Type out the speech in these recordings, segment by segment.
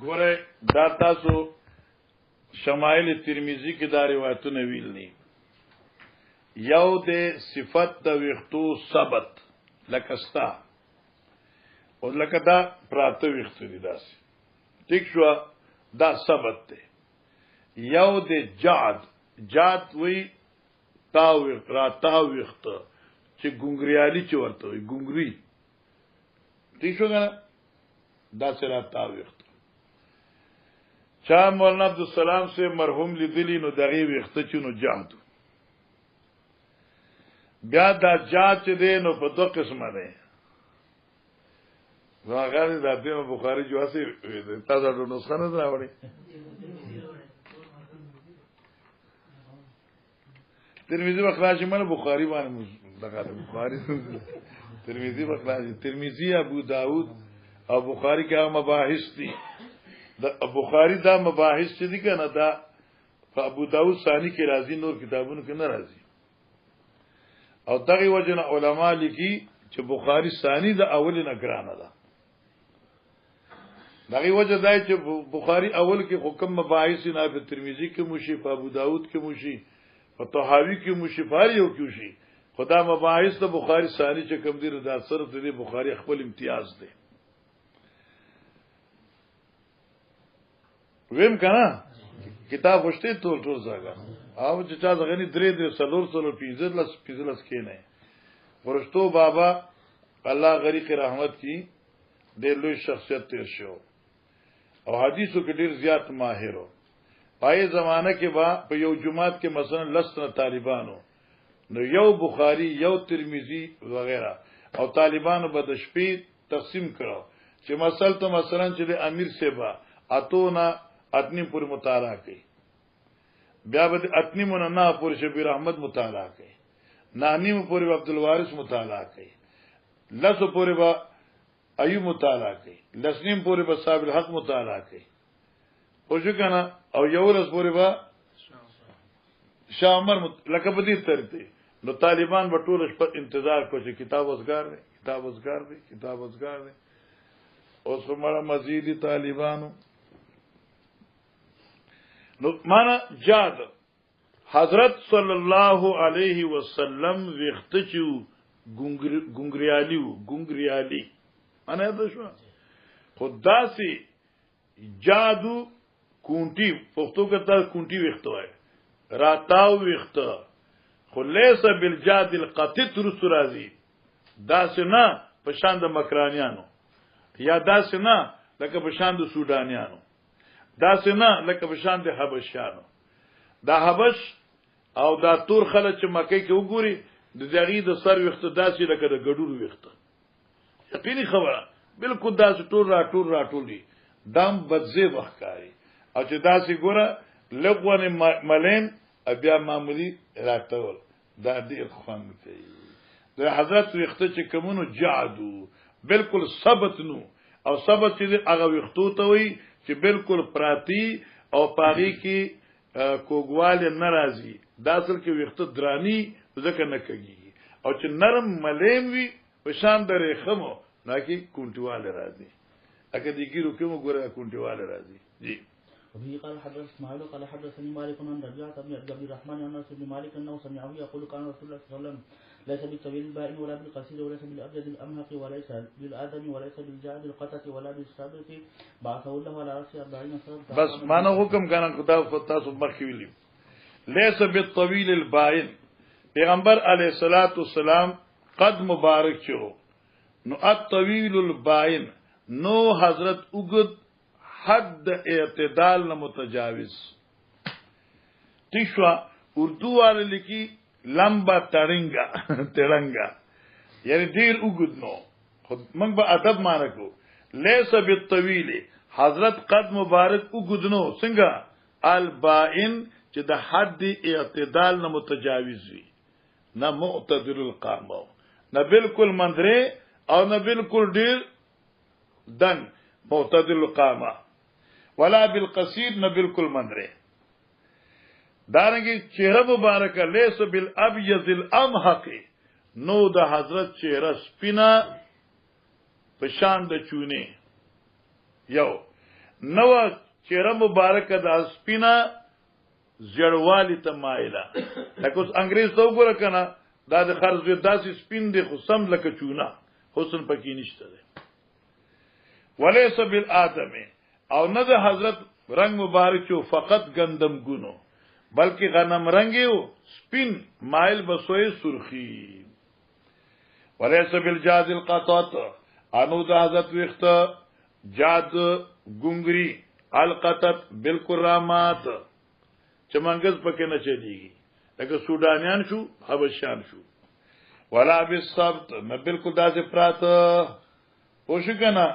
ګوره دا تاسو شمائل ترمذی کې دا روایتونه ویل ني یو د صفت د وختو ثبت لکستا او لکه دا پراته وختو دي داسې ټیک شو دا ثبت دی یو د جاد وی تاو را تاو وخت چې ګونګریالي چې ورته وي ګونګري ټیک شو کنه دا سره تاو وخت چا مولانا عبدالسلام سے مرحوم لیدلی نو دغه وخت چونو جادو بیا دا جاد چې دی نو په دوه قسمه دی واغاره د امام بخاری جواسي تاسو د نسخه نه راوړي ترمذی بخاری من بخاری باندې دغه بخاری ترمذی بخاری ترمذی ابو داود او بخاری کې مباحث دي د بخاری دا مباحث چې دي کنه دا ابو داود ثانی کې راځي نور کتابونو کې نه راځي او دغه وجنه علما لیکي چې بخاری ثانی د اول نه ګرانه ده دغه وجه دای چې بخاری اول کې حکم مباحث نه په ترمذی کې موشي په ابو داود کې موشي په طحاوی کې موشي فاریو کې موشي خدا مباحث د بخاری ثانی چې کوم دي دا صرف د بخاری خپل امتیاز دی ویم کنه کتاب وشته ټول ځای او چې چا ځغني درې سلور 15 کې نه ورشتو بابا الله غریق رحمت کی ډېر لوی شخصیت تیر شو او حدیثو کې ډېر زیات ماهر و پای زمانہ کې با په یو جمعات کې مثلا لسنه طالبانو نو یو بخاری یو ترمذی وغیرہ او طالبانو به د شپې تقسیم کړو چې مثلا چې د امیر سیبا اتونا اتنی پوری مطالعه کوي بیا به اتنی مننا پوری شبیر احمد مطالعه کوي نانیم پوری عبد الوارث مطالعه کوي لسو پوری با ایوب مطالعه کوي لسنیم پوری با صاحب الحق مطالعه کوي او شو کنه او یو ورځ پوری با شاه عمر لکه په دې ترته نو طالبان به ټول شپه انتظار کوي چې کتاب وزګار دی اوس کومه مزيدي طالبانو نو معنا جاد حضرت صلی الله علیه وسلم وختچو ګونګریالي انا ده شو خدا سي جادو کونټي پښتو کې تا کونټي وختو ہے راتاو وخت خلیص بالجاد القطت رسرازي داسنا پشان د مکرانیانو یا داسنا لکه پشان د سودانیانو داسنا لکه پشان د حبشانو دا حبش او دا تور خلک چې مکه کې وګوري د دغې د سر وخت داسې لکه د ګډورو وخت یقیني خبره بالکل داسې ټول دي دم بدزه وخکاری او چې داسې ګوره لغونه ملین بیا معمولی راتول دا ډیر خوند کوي د حضرت وخت چې کومونو جادو بالکل ثبت نو او ثبت چې هغه وختو ته وي چې بالکل پراتی او پاغي کې کوګوال ناراضي دا اصل کې وخت درانی ځکه نه کوي او چې نرم ملیم وي په شان درې خمو نه کې کونټوال راځي اګه دې ګیرو کوم ګوره کونټوال راځي جی وفي قال حدث اسماعيل قال حدثني مالك عن ربيعة بن عبد الرحمن عن انس بن مالك انه سمعه يقول كان رسول الله صلى الله عليه وسلم ليس بالطويل البائن ولا بالقصير وليس بالابيض الامهق وليس بالادم وليس بالجعد القطة ولا بالسابق بعثه الله على راس 40 سنه بس معنا حکم کنه خدا تاسو مخکې ویلي ليس بالطويل البائن پیغمبر علیه الصلاۃ والسلام قد مبارک چو نو الطويل البائن نو حضرت وګد حد اعتدال نه متجاوز تیشوا اردو والے لکی لمبا ترنگا یعنی دیر وګد نو خود موږ به ادب مانکو لیس بالطویل حضرت قد مبارک وګد نو څنګه البائن چې د حد اعتدال نه متجاوز وي نه معتدل القامه نه بالکل مندره او نه بالکل ډیر دن معتدل القامه ولا بالقصير نه بالکل مندره دارنګي چهره مبارکه لیس بالابيض الامحق نو د حضرت چهره سپینا پشان د چونه یو نو چهره مبارک د سپینا زړوالی ته مایله لکه اوس انګريز ته وګوره کنه دا د خرز داسې سپین دی خو سم لکه چونه حسن پکې نشته دی وليس بالآدم او نه د حضرت رنگ مبارک چو فقط گندم گونو بلکې غنم رنگیو سپین مایل بسوی سرخی وليس بالجاد القطات انو د حضرت وخت جاد ګونګری القطت بالکرامات چمنګز پکې نه چلیږي لکه سودانیان شو حبشان شو ولا بالصبت نه بالکل داسې پراته پوښ کنه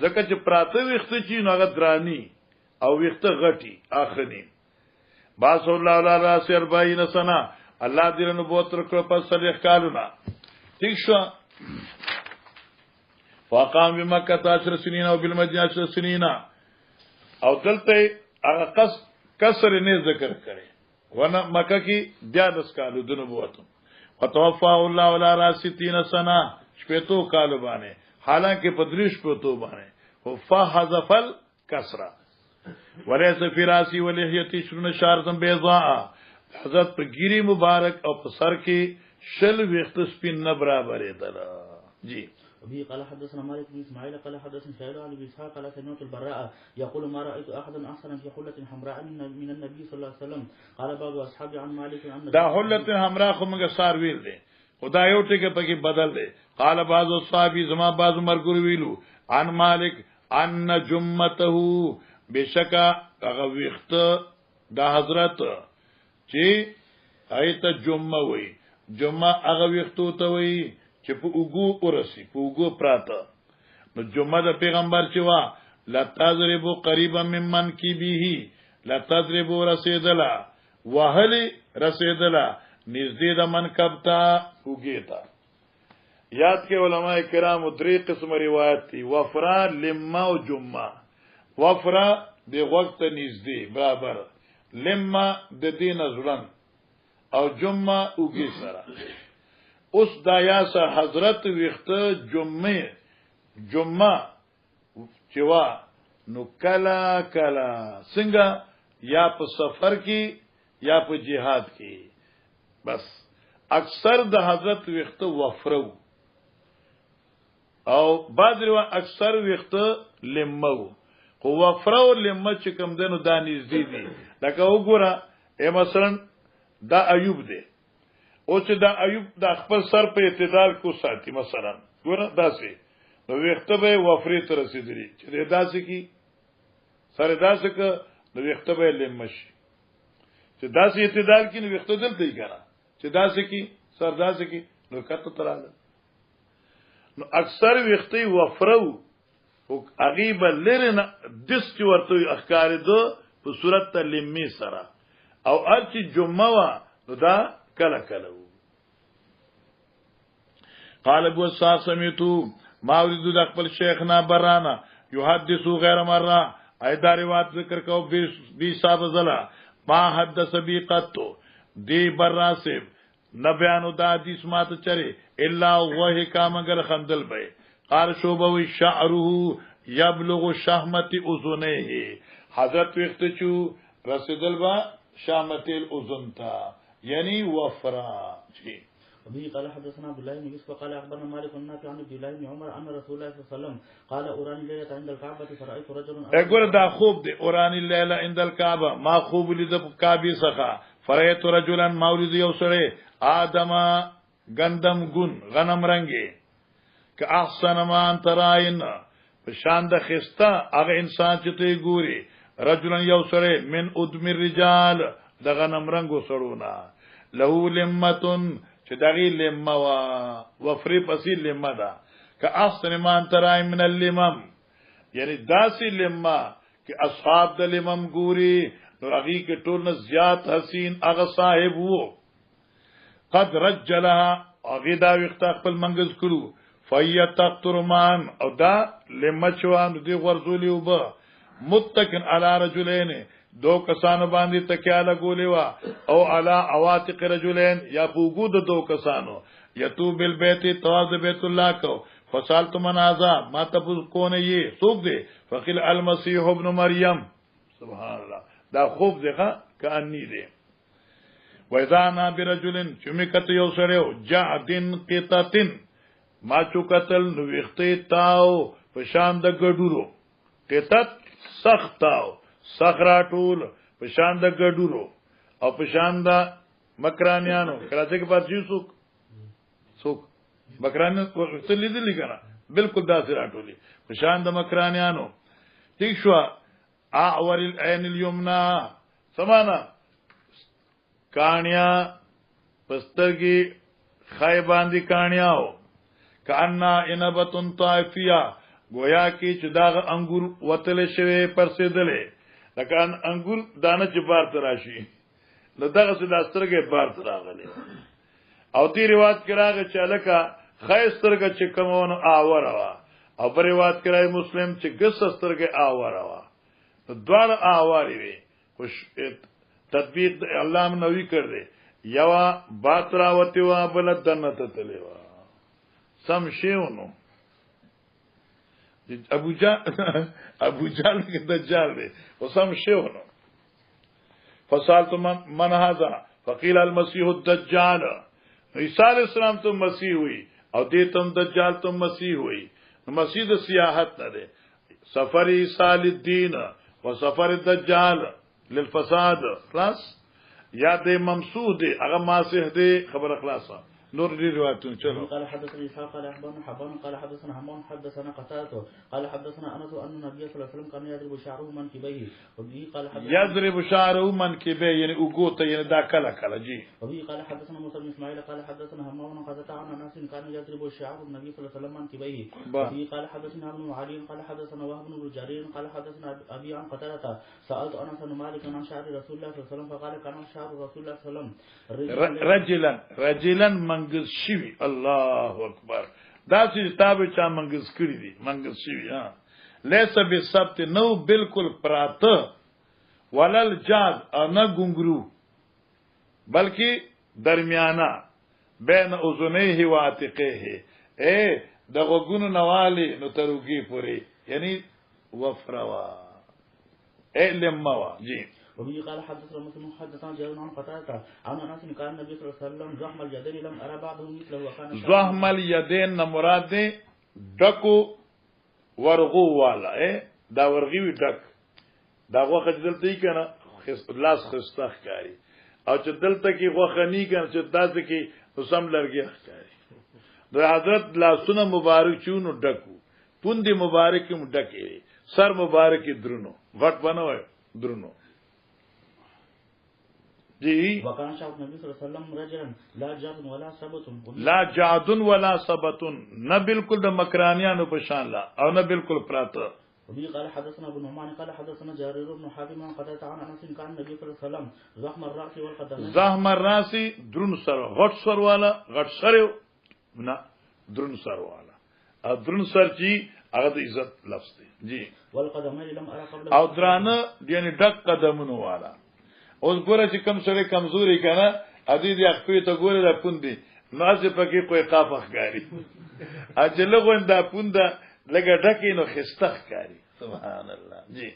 ځکه چې پراته وخت چې نو هغه درانی او وخت غټي اخني باس الله تعالی سر 40 سنه الله دې نبوت ورکړ په 40 کالونه ٹھیک شو فقام بمکه 10 سنین او بالمدینه 10 سنین او دلته هغه کسر نه ذکر کړي ونه مکه کې 10 کالو د نبوت وتوفى الله ولا راس 30 سنه شپېتو کالو باندې حالانکه په دریش پروتو باندې او فحذف الكسره وليس في راسي ولحيتي 20 شارتم بيضاء حضرت په ګيري مبارک او په سر کې شل وخت سپین نه برابرې ده جی وبه قال حدثنا مالك بن اسماعيل قال حدثنا شهير عن ابي اسحاق قال سمعت البراء يقول ما رايت احدا احسن في حله حمراء من النبي صلى الله عليه وسلم قال بعض اصحاب عن مالك ان دا حله حمراء خو موږ سار ویل دي خدای یو ټکی پکې بدل دي قال بعض اصحاب زما بعض مرګور ویلو عن مالك ان جمته بشکا هغه وخت دا حضرت چې ایت جمعه وي جمعه هغه وختو ته وي چې په وګو ورسي په وګو پراته نو جمعه د پیغمبر چې وا لا تضربوا قريبا ممن کی به لا تضربوا رسیدلا وهل رسیدلا نږدې د منکب ته وګیتا یاد کې علما کرام درې قسم روایت دي وفرا لما او جمعه وفرا د وخت نږدې برابر لما د دین ازلن او جمعه وګي سره اوس دایاسه حضرت وخته جمعه چوا نو کلا څنګه یا په سفر کې یا په جهاد کې بس اکثر د حضرت وخته وفرو او بعض روا اکثر وخته لمو خو وفرو لمه چې کوم دنو دانیز دي لکه وګوره مثلا دا ایوب دی او چې دا ایوب د خپل سر په اعتدال کو ساتي مثلا ګوره داسې نو وخته به وفرې تر رسیدلی چې داسې کی سره داسې ک نو وخته به لمش چې داسې اعتدال کې نو وخته دلته یې کنه چې داسې کی سر داسې کی نو کته تراله نو اکثر وخته وفرو او غیب لرنه دس چې ورته اخکار دو په صورت ته لمی سره او ارچ جمعه وا نو دا کله قال ابو اسحاق سمعتو ما اريد د خپل شیخنا برانا يحدثو غیر مره ایدا روایت ذکر کو 20 صاحب زلا ما حدث بي قطو دی براسب نبیانو دا حدیث مات چره الا وه کا مگر خندل به قال شوبوي شعره يبلغ شحمه اذنه حضرت وخت چو رسدل با شامت الاذن تا یعنی وفرا جی ابي قال حدثنا عبد الله بن يوسف قال اخبرنا مالك بن نافع عن عبد الله بن عمر ان رسول الله صلى الله عليه وسلم قال اوراني ليله عند الكعبه فرايت رجلا اګور دا خوب دی اوراني ليله عند الكعبه ما خوب لید کعبه څخه فرایت رجلا مولد یو سره ادم گندم ګون غنم رنگي که احسن ما انت راین په شان د خستا هغه انسان چې ته ګوري رجلا یو سره من ادم الرجال د غنم رنگو سړونا له لمتن چې دغه لمه وا وفری پسې لمه ده که احسن ما انت راین من اللمم یعنی داسې لمه چې اصحاب د لمم ګوري نو هغه کې ټول نه زیات حسین هغه صاحب وو قد رجلها هغه دا وخت خپل منګز کړو فیتقترمان او دا لمچوان دی غرزولی وب متکن علی رجلین دو کسانو باندې تکیا لګولې وا او علی عواتق رجلین یا بوګود دو کسانو یتو بالبیت طواف بیت الله کو فسالت من هذا ما تفوز کون یہ سوق دے فقیل المسیح ابن مریم سبحان الله دا خوب دیکھا کانی دے وإذا أنا برجل چمکت یو سړیو جعدن قطتن ما چو قتل نو ویختی تاو پشان د ګډورو قطت سخت تاو سخرا ټول پشان د ګډورو او پشان د مکرانیانو کراچه کې پاتې سوک مکرانیانو څه لیدلی کنه بالکل داسې راټولي پشان د مکرانیانو ٹھیک شو اعور العين اليمنى سمانا کانیا پسترګي خای باندې کانیاو کانا انبتن طائفیا گویا کی چې داغه انګور وتل شوی پرسیدلې لکه انګور دانه چې بار تراشي نو دغه څه داسترګې بار تراغلې او دې روایت کراغه چې الکا خیسترګه چې کومونه آور وا او په روایت کرای مسلم چې ګسسترګه آور وا دوار آواری وي خوش تطبیق الله نوی کړ دې یوا باتراوتی وا بل دنت تلې وا سم شیونو ابو جال کې دجال دی وسم شیونو فسالت من هذا فقيل المسيح الدجال عيسى عليه السلام تو مسیح ہوئی او دې تم دجال تو مسیح ہوئی مسیح د سیاحت نه ده سفر عيسى للدين وسفر الدجال للفساد خلاص یا دې ممسوح دي هغه ماسح دي خبر خلاصه نور دي روایتون چلو قال حدثنا اسحاق قال اخبرنا حبان قال حدثنا حمام حدثنا قتاده قال حدثنا انس ان النبي صلى الله عليه وسلم كان يضرب شعره منكبيه وبه قال حدثنا يضرب شعره منكبيه يعني وګوته يعني دا کله کله جی وبه قال حدثنا موسى بن اسماعيل قال حدثنا حمام قتاده عن انس كان يضرب شعره النبي صلى الله عليه وسلم منكبيه وبه قال حدثنا ابن علي قال حدثنا وهب بن جرير قال حدثنا ابي عن قتاده سالت انس بن مالك عن شعر رسول الله صلى الله عليه وسلم فقال كان شعر رسول الله صلى الله عليه وسلم رجلا منگز شوی الله اکبر دا چې تابع چا منگز کړی دي منگز شوی ها لیس بسبت نو بالکل پراته ولل جاد انا ګنګرو بلکې درمیانا بین اذنیه و عاتقیه دغه ګونو نوالی نو تروږي پوری یعنی وفروا لموا جی وبه قال حدثنا مسلم حدثنا جابر عن قتادة عن انس كان النبي صلى الله عليه وسلم زحم اليدين لم ارى بعضه مثله وكان زحم اليدين مراد دکو ورغو والا دا ورغي وی دک دا وخت دلته یې کنه لاس خستخ کاری او چې دلته کې غوخنی کنه چې تاسو کې وسم لرګي ښکاری د حضرت لاسونه مبارک چونو ډکو پوندې مبارک هم ډکې سر مبارک درونو غټ بنوي درونو جی وكان شعر النبي صلى الله عليه وسلم رجلا لا جاد ولا ثبت لا جاد ولا ثبت نه بالکل د مکرانیانو په شان لا او نه بالکل پراته وبه قال حدثنا ابو نعمان قال حدثنا جرير بن حاتم عن قتادة عن انس كان النبي صلى الله عليه وسلم زحم الراس والقدمين زحم الراس درون سر غټ سر والا غټ سر نه درون سر والا او درون سر چې هغه د عزت لفظ دی جی والقدمين لم ارى قبل او درانه یعنی ډک قدمونو والا اوس ګوره چې کم سره کمزوري کنه ادي دې خپل ته ګوره د پوندې نازه پکې کوئی قاف ښکاری اجل غوندا پوندا لګه ډکې نو خستخ کاری سبحان الله جی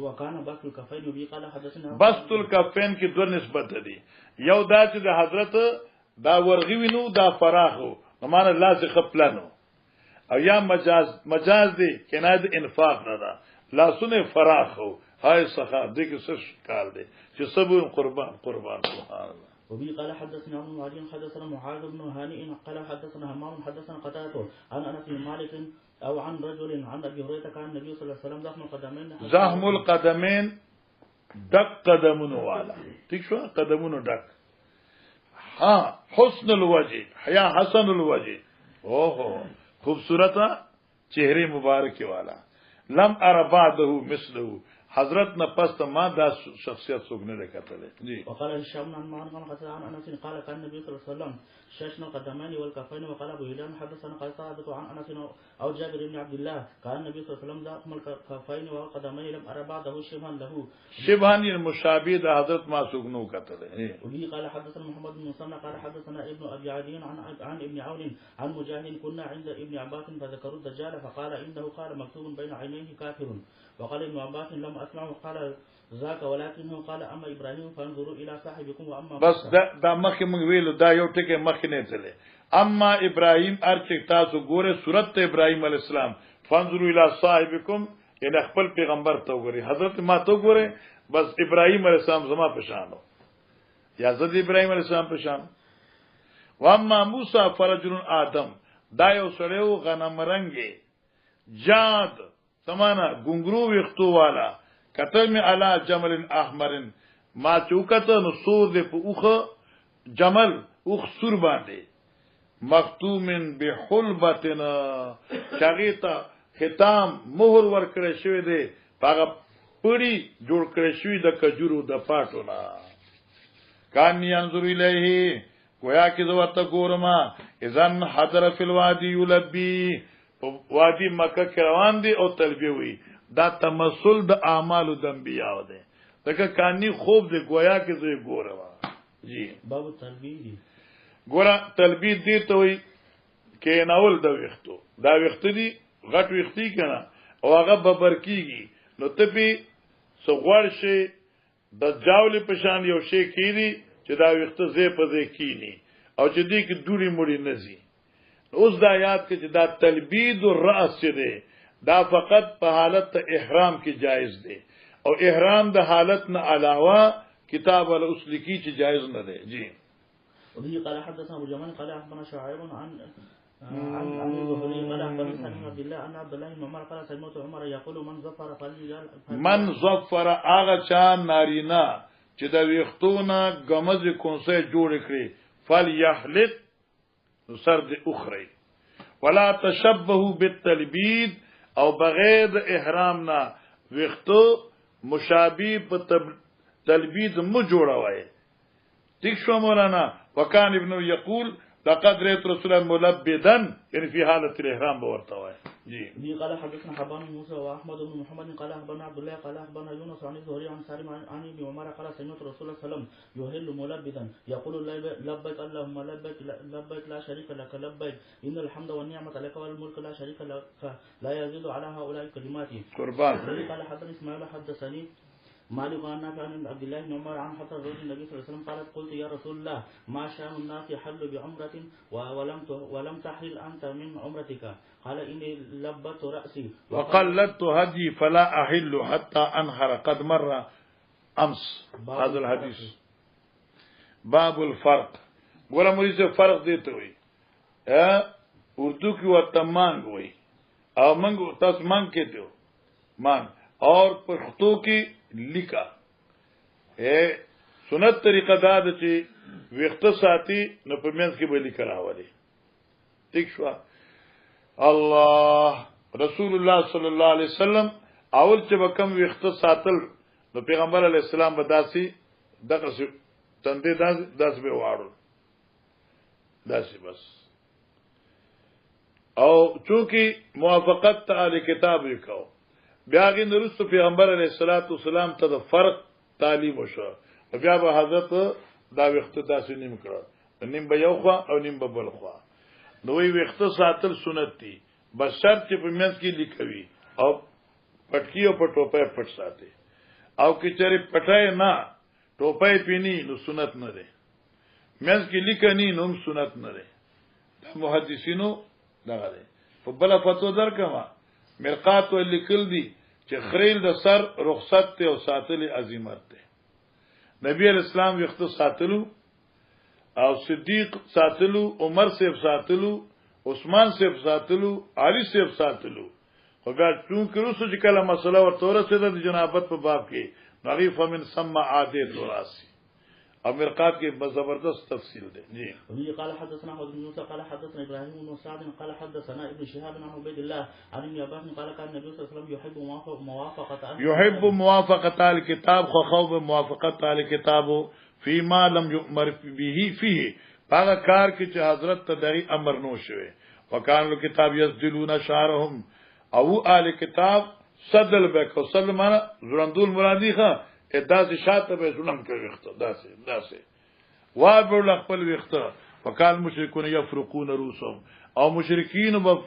وكان بسط الكفين وبه قال حدثنا بسط الكفين کې دوه نسبت دي یو دا چې د حضرت دا ورغي وینو دا فراخو معنا الله څخه خپلانو او یا مجاز دی کنه د انفاق نه دا لاسونه فراخو هاي سخا دې کې څه کال دي چې صبر قربان سبحان الله وبه قال حدثنا ابن معين حدثنا معاذ بن هانئ قال حدثنا همام حدثنا قتادة عن انس بن مالك او عن رجل عن ابي هريره كان النبي صلى الله عليه وسلم زحم القدمين زحم القدمين دق قدمونو والا ٹھیک شو قدمونو دق ها حسن الوجه حیا حسن الوجه اوه خوبصورت چہرے مبارک والا لم ار بعده مثله حضرت نه پس ما دا شخصیت څوک نه کتلې جی. وقال هشام عن معن قال قصر عن انس قال كان النبي صلى الله عليه وسلم شاشنا القدمين والكفين. وقال ابو هلال حدثنا قال صادق عن انس او جابر بن عبد الله كان النبي صلى الله عليه وسلم ذاقم الكفين والقدمين لم ارى بعده شبها له شبهان المشابه د حضرت ما څوک نو کتلې. وبه قال حدثنا محمد بن مسلم قال حدثنا ابن ابي عدي عن ابن عون عن مجاهد كنا عند ابن عباس فذكروا الدجال فقال انه قال مكتوب بين عينيه كافر. وقال ابن عباس لم اسمعه قال ذاك ولكنه قال اما ابراهيم فانظروا الى صاحبكم واما بس دا مخکې موږ ویلو دا یو ټکی مخکې نه تللی. اما ابراهيم ارچ تاسو ګوره صورت ابراهيم عليه السلام فانظروا الى صاحبكم یعنی خپل پیغمبر ته وګوري حضرت ما ته وګوره بس ابراهيم عليه السلام زما پشانو یا زد ابراهيم عليه السلام پشان. واما موسی فرجل آدم دا یو سړیو غنم رنگي جاد سمانا ګنګرو وختو والا کتل می علا جمل احمر ما چوکته نو سور دې په اوخه جمل اوخ سور باندې مختومن بحلبتنا چاغیتا ختام مہر ور کړی شوی دی هغه پړی جوړ کړی شوی د کجورو د پاټونا کان ينظر الیه گویا کی زوته ګورما اذن حضر فی الوادی یلبی وادی مکه کې روان دي او تلبیه وی دا تمثل د اعمال د انبیاء ده دغه کانی خوب دی گویا کې زوی ګورما جی. باب تلبیه ګورا تلبیه دی ته وی کې ناول د وختو دا وخت دی غټ وختی کنه او هغه ببر کیږي نو ته به سغوړ شي د جاول په شان یو شی کیږي چې دا وخت زې په زې کینی او چې دې کې دوری مړی نزي. اوس دا یاد کې چې دا تلبید الراس دی دا فقط په حالت احرام کې جایز دی او احرام د حالت نه علاوه کتاب الاصل کی چې جایز نه دی جی. وبه قال حدثنا ابو جمال قال اخبرنا شعيب عن الزهري قال اخبرنا سالم عبد الله ان عبد الله بن عمر قال سمعت عمر يقول من ظفر فليجعل من ظفر اغه چا نارینا چې د ویختونه غمز کونسه جوړ کړي فليحلق سرد اخرى ولا تشبهوا بالتلبید او بغیر احرام نا وختو مشابه په تلبید مو جوړوي. ٹھیک شو مولانا. وکان ابن یقول لقد رأيت رسول الله ملبدا يعني في حالة الإحرام بورتواه جی. بي قال حدثنا حبان موسى واحمد بن محمد قال اخبرنا عبد الله قال اخبرنا يونس عن الزهري عن سالم عن ابن عمر قال سمعت رسول الله صلى الله عليه وسلم يهل ملبدا يقول لبيك اللهم لبيك لبيك لا شريك لك لبيك ان الحمد والنعمة لك والملك لا شريك لك لا يزيد على هؤلاء الكلمات قربان. قال حدثنا اسماعيل حدثني مالك عن نافع عن عبد الله بن عمر عن حفصة زوج النبي صلى الله عليه وسلم قالت قلت يا رسول الله ما شأن الناس يحل بعمرة ولم تحل أنت من عمرتك قال إني لبت رأسي وقلدت هدي فلا أحل حتى أنحر قد مر أمس هذا الحديث. باب الفرق ګوره مریض فرق دی ته وي اردو کې ورته مانګ وي او مانګ تاسو مانګ کې دیو مانګ اور پښتو کې لیکا سنت طریقه دا ده چې وخت ساتي نو په منځ کې به لیکل راوړي. ٹھیک شو. الله رسول الله صلی الله علیه وسلم اول چې وکم وخت ساتل نو پیغمبر علی السلام به داسي دغه تندې داس به واړو داسي بس او چونکی موافقت تعالی کتاب وکاو بیا غي نرسو پیغمبر علیه السلام ته د فرق تعلیم وشو بیا به حضرت دا وخت تاسو نیم کړو نیم به یو خوا او نیم به بل خوا نو وی وخت ساتل سنت دي بس شرط چې په منځ کې لیکوي او پټکی او پټوپه پټ ساتي او کې چېرې پټای نه ټوپه پینی نو سنت نه ده منځ کې لیکنی نو سنت نه ده. محدثینو دغه ده په بل فتوا درکما مرقات ولیکل دي چې خریل د سر رخصت ته او ساتل عظمت ده. نبی اسلام وخت ساتلو او صدیق ساتلو عمر صاحب ساتلو عثمان صاحب ساتلو علی صاحب ساتلو خو بیا چون کروسو چې کله مسله ورته ورسېده د جنابت په باب کې نغیف من سما عادت وراسي او مرقات کې زبردست تفصیل دی جی. وبه قال حدثنا حوض بن موسى قال حدثنا ابراهيم بن سعد قال حدثنا ابن شهاب عن عبيد الله عن ابن عباس قال كان النبي صلى الله عليه وسلم يحب موافقه الكتاب خو خوف موافقت الكتاب فيما لم يؤمر به فيه هغه کار کې چې حضرت ته دغه امر نو شوه وکانو کتاب یسدلون شعرهم او آل کتاب صدل بکو سلمان زرندول مرادی ښه اداس شاته به زلم کوي وخت داسه وابل خپل وخت وکال مشرکون یفرقون روسهم او مشرکین په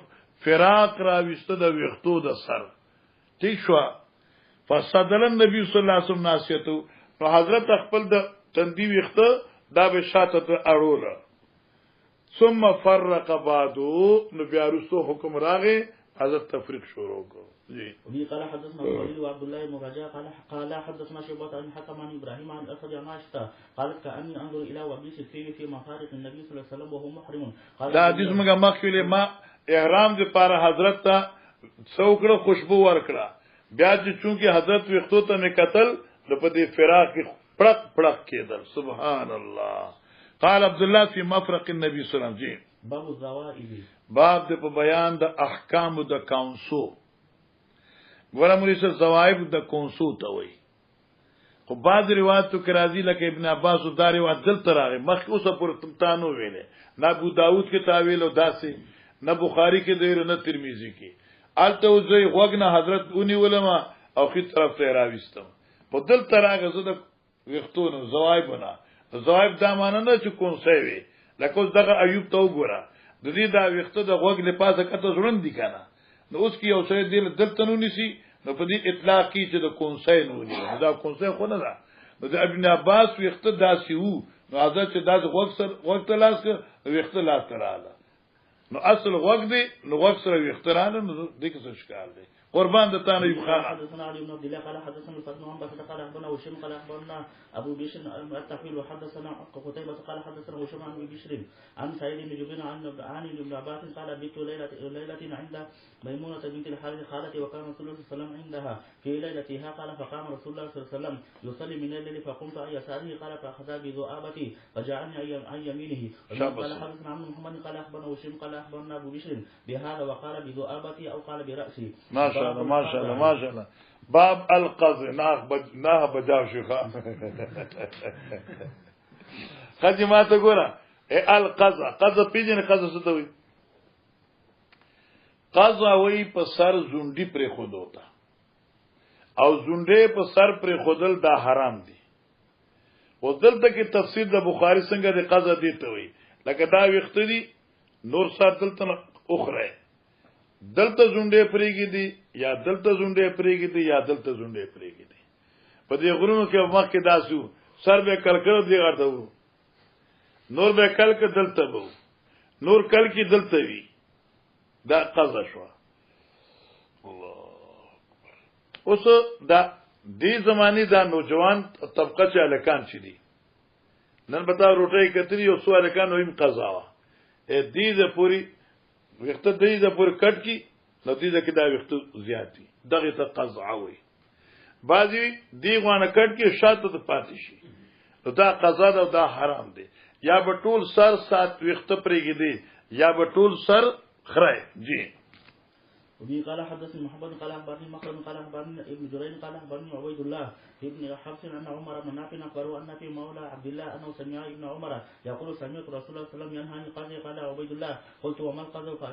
فراق را وسته د وختو د سر ٹھیک شو فصدل النبي صلی الله علیه وسلم ناسیتو نو حضرت خپل د تندی وخت دا به شاته ته اړول ثم فرق بعدو نو بیا رسو حکم راغې حضرت تفریق شروع کو جی. وبه قال حدثنا وليد وعبد الله بن رجاء قال حدثنا شعبة عن حكم عن ابراهيم عن الاسد عن عائشة قالت كأني انظر الى وبيس في مفارق النبي صلى الله عليه وسلم وهو محرم. دا حدیث موږ مخکې ما احرام د پاره حضرت ته څوکړه خوشبو ورکړه بیا چې چونکی حضرت وختو ته نه قتل د پدې فراق پړق پړق کېدل سبحان الله. قال عبد الله في مفرق النبي صلى الله عليه وسلم جی. باب الزوائد باب د په بیان د احکام د کونسو ګوره مولوی صاحب زوائد د کونسو ته وای خو بعض روایت تو کرازی لکه ابن عباس او دار او عدل تراغه مخ اوسه پر تمتانو ویله نه ابو داود کې تاویل او داسې نه بخاری کې دیر نه ترمذی کې الته وزي غوګنه حضرت اونې علماء او خې طرف ته راويستم په دل تراغه زه د وختونو زوائبونه زوائب دا معنی نه چې کونسه وي لکه اوس دغه ایوب ته وګوره د دې دا وخته د غوګ لپاسه کته ژوند دي کنه نو اوس کې یو څه دلته نو نسی نو په دې اطلاق کې چې د کونسای نو دي دا کونسای خو نه ده نو د ابن عباس وخته داسي وو نو حضرت چې دا غوګ سره وخت لاس وخته لاس تراله نو اصل غوګ دی نو غوګ سره وخته رااله نو دې کې څه ښکار دی قربان د تانه یو خان. حدثنا علي بن عبد الله قال حدثنا الفضل بن عباس قال اخبرنا وشم قال اخبرنا ابو بشر التحويل وحدثنا قتيبة قال حدثنا وشم عن ابي بشر عن سعيد بن جبير عن ابن عباس قال بيت ليله عند ميمونة بنت الحارث خالتي وكان رسول الله صلى الله عليه وسلم عندها في ليلتها قال فقام رسول الله صلى الله عليه وسلم يصلي من الليل فقمت عن يساره قال فاخذ بذؤابتي فجعلني عن يمينه. قال حدثنا عن محمد قال اخبرنا وشم قال اخبرنا ابو بشر بهذا وقال بذؤابتي او قال براسي. ما شاء الله ما شاء الله. باب القز نه بجاو شيخه خدمات ګوره القز قز پیجن قز څه ته وي قز وی په سر زونډي پر خود وتا او زونډې په سر پر خودل دا حرام دي او دلته کې تفسیر د بخاری څنګه د قز دي ته وي لکه دا وخت دي نور سر دلته اخره دلته زونډې پرېږي دي یا دلته زونډې پرېږي دي یا دلته زونډې پرېږي دي په دې غرونو کې مخ کې داسو سر به کلکړ دی غړته وو نور به کلک دلته وو نور کل کې دلته وی دا قضا شو الله اوس دا دې زماني دا نوجوان طبقه چې الکان چي دي نن بتا روټي کتري او سوال کان ویم قضا وا دې د پوری وخت دې د پور کټ کی نتیجه کې دا وخت زیاتی دغه ته قضا وي بعضی دی غوانه کټ کې شاته ته پاتې شي نو دا قضا دا, دا حرام دی یا به ټول سر سات وخت پرېږي دی یا به ټول سر خره جی. وبه قال حدثني محمد قال اخبرني مخرم قال اخبرني ابن جرير قال اخبرني عبيد الله ابن حفص ان عمر بن نافع اخبره ان في مولى عبد الله انه سمع ابن عمر يقول سمعت رسول الله صلى الله عليه وسلم ينهى عن القذف قال عبيد الله قلت وما القذف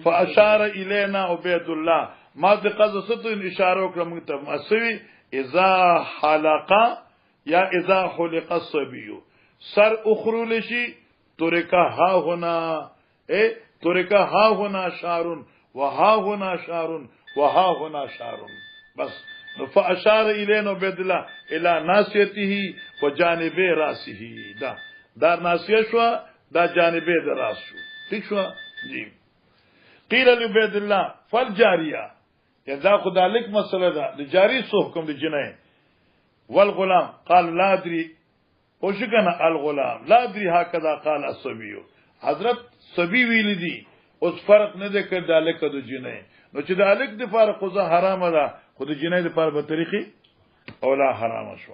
فاشار الينا عبيد الله ما د قذف ست اشاره وکړه موږ ته مسوي اذا حلق یا اذا حلق الصبي سر اخرول شي ترکا ها هنا ترکا ها هنا شارون وها هنا شارون وها هنا شارون بس فاشار الينا عبد الله الى ناسيته وجانب راسه دا ناسيه شو دا جانب راس شو ٹھیک شو جی. قيل لعبد الله فالجاريه اذا خدا لك مساله ده د جاری سو حکم د جنای والغلام قال لا ادري وشكنا الغلام لا ادري هكذا قال الصبي حضرت صبي ویل دي اوس فرق نه ده کړ د الک د جنای نو چې د الک د فرق خو حرام ده خو د جنای د پر په طریقې اولا حرام شو.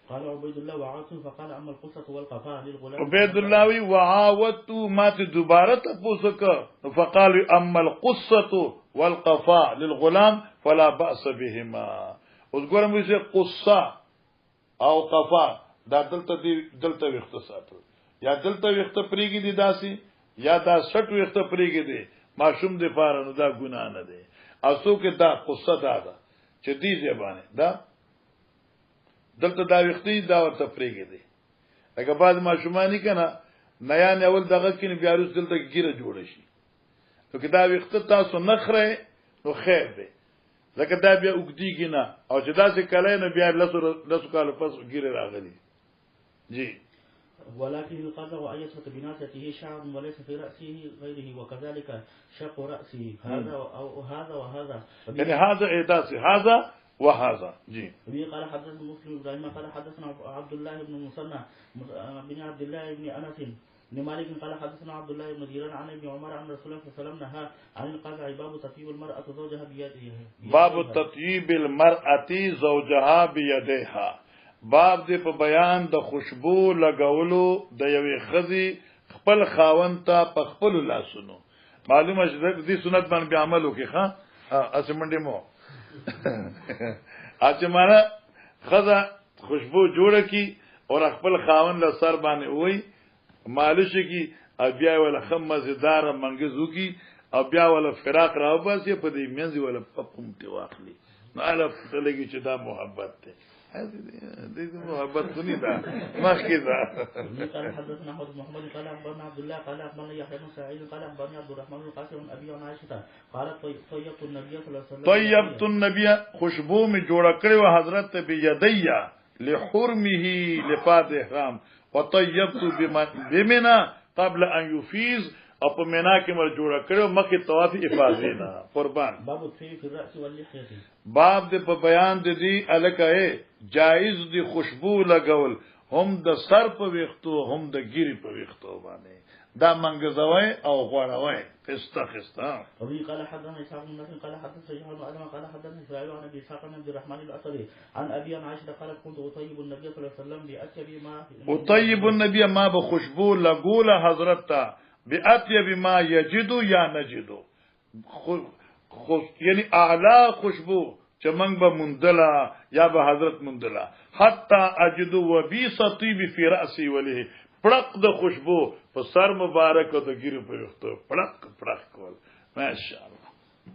قال عبيد الله وعاصم فقال اما القصه والقفاء للغلام عبيد الله وی وعاوت ما ته دوباره تاسو کا فقال اما القصه والقفاء للغلام فلا باس بهما اوس ګورم چې قصه او قفا دا دلته اختصاص یا دلته وخت پریګی دي داسي یا دا سټ وخت پریګی دي معصوم دي فارنو دا ګناه نه دي اسو کې دا قصه دا چې دې زبانه دا دلته دا وختي دا ورته پریګی دي لکه بعد معصومانی کنه نیا نه اول دغه کې بیا روز دلته ګیره جوړ شي نو کې دا وخت تاسو نخره نو خیر دی لکه دا بیا وګدیږي نه او چې دا څه کله نه بیا لسو کال پس ګیره راغلي جی ولكن القدر وأن يسقط بناصيته شعر وليس في رأسه غيره وكذلك شق رأسه هذا أو هذا وهذا يعني هذا إيداسي هذا وهذا جي قال حدثنا مسلم إبراهيم قال حدثنا عبد الله بن مسنى بن عبد الله بن أنس بن مالك قال حدثنا عبد الله بن ديران عن ابن عمر عن رسول الله صلى الله عليه وسلم نهى عن القزع باب تطيب المرأة زوجها بيدها باب تطيب المرأة زوجها بيدها باب دې په بیان د خوشبو لګولو د یوې خزي خپل خاوند ته په خپل لاسونو معلومه چې دې سنت باندې عمل وکړي ښا اسمنډي مو اته مانا خزا خوشبو جوړه کی او خپل خاوند له سر باندې وای مالش کی بیا ولا خمزدار منګزو کی او بیا ولا فراق راو باسي په دې منځ ولا پپمټي واخلي نو الف تلګي چې دا محبت ته دې محبت کني دا مخکې دا قال حدثنا محمد قال اخبرنا عبد الله قال اخبرنا يحيى بن سعيد قال اخبرني عبد الرحمن بن قاسم عن ابي عائشه قالت طيبت النبي صلى الله عليه وسلم طيبت النبي خوشبو می جوړ کړو حضرت بيديا لحرمه لفات احرام وطيبت بمنا قبل ان يفيز او په مینا کې مر جوړ کړو مکه طواف افاضه نه قربان باب الطيب في الراس واللحيه باب د په بیان د دې الکه جایز دي خوشبو لګول هم د سر په وختو هم د ګيري په وختو باندې دا منګزوي او غوړوي خسته ابي قال حدثنا اسحاق بن نصر قال حدثنا يحيى بن قال حدثنا اسرائيل عن ابي اسحاق بن عبد الرحمن الاسدي عن ابي عائشه قالت كنت اطيب النبي صلى الله عليه وسلم باطيب ما اطيب النبي ما بخشبو لګول حضرت باطيب ما يجد یا نجد یعنی اعلی خوشبو چې موږ به مندلا یا به حضرت مندلا حتی اجد و بی سطیب فی رأسی وله پړق د خوشبو په سر مبارک او د ګیرو په وختو پړق کول ماشاءالله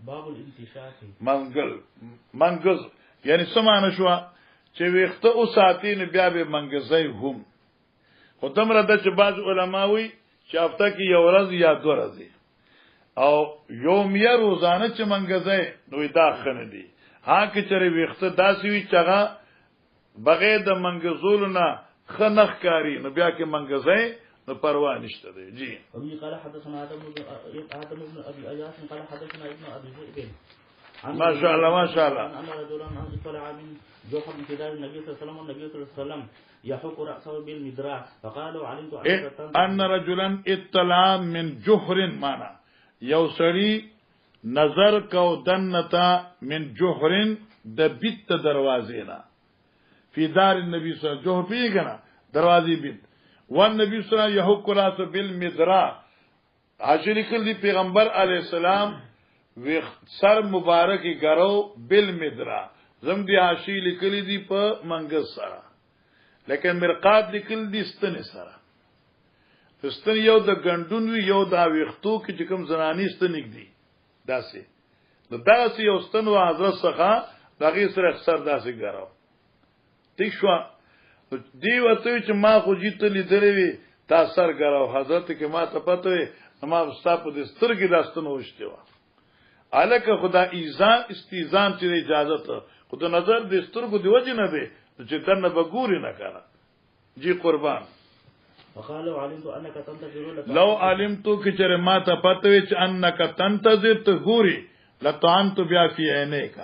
باب الانتشاق منګز یعنی سمانه شو چې وخته او ساتین بیا به منګزای هم خدامره د چې بعض علماوی چې هفته کې یو ورځ یا دو ورځې او یومیه روزانه چې منګزای نو دا خنه دي ها کې چې وخته داسې وي چې هغه بغیر د منګزول نه خنخ کاری نو بیا کې منګزای نو پروا نشته دی جی ابي قال حدثنا آدم بن ابي اياس قال حدثنا ابن ابي ذئب ما شاء الله ان رجلا طلع من جحر امتداد النبي صلى الله عليه وسلم والنبي صلى الله عليه وسلم يحك راسه بالمدراع فقالوا علمت ان رجلا اطلع من جحر معنا یو سړی نظر کو دنتا من جحر د بیت دروازې نه فی دار النبي صلی الله علیه وسلم جو پیګنا دروازې بیت والنبي صلی الله علیه وسلم يحك راسه بالمدراع حاضر کړي پیغمبر علی السلام و سر مبارکی ګرو بالمدراع زم دی حاشی لیکلی دی په منګز سره لیکن مرقات لیکل دی ستنه سره ستن یو د ګندون وی یو دا وختو کې چې کوم زنانی ستنګ دی داسې نو داسې یو ستن و حضرت څخه دغه سره اخسر داسې ګرو ٹھیک شو دی وته چې ما خو جیت لیدلې وی تا سر ګرو حضرت کې ما ته پته وي ما واستاپ د سترګې داستنه وشته و الکه خدا ایزان استیزان چې اجازه ته خدا نظر د سترګو دی وجه نه دی چې تنه بګوري نه کړه جی قربان وقالوا علمت انك تنتظر لو علمت چې ما ته پته وي چې انك تنتظر ته ګوري لطعنت بیا فی عینیک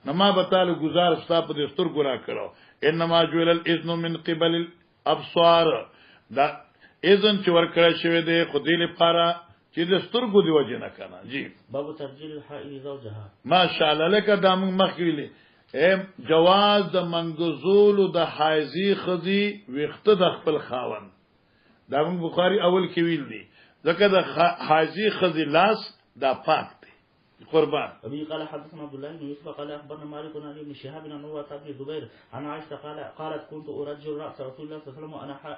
نما بتاله گزار ستاپ د سترګو را کړو انما جول الاذن من قبل الابصار دا اذن چې ورکړی شوی دی خو دې لپاره چې د سترګو دی وجه نه کنه جی باب ترجیل الحائل زوجها ماشاءالله لکه دا موږ مخکې جواز د منګزول د حایزی خزي وخته د خپل خاون دا موږ بخاری اول کې ویل دي ځکه د حایزی خزي لاس دا پاک دی قربان. ابي قال حدثنا عبد الله بن يوسف قال اخبرنا مالك عن ابن شهاب عن عروة بن الزبير عن عائشة قالت كنت ارجل راس رسول الله صلى الله عليه وسلم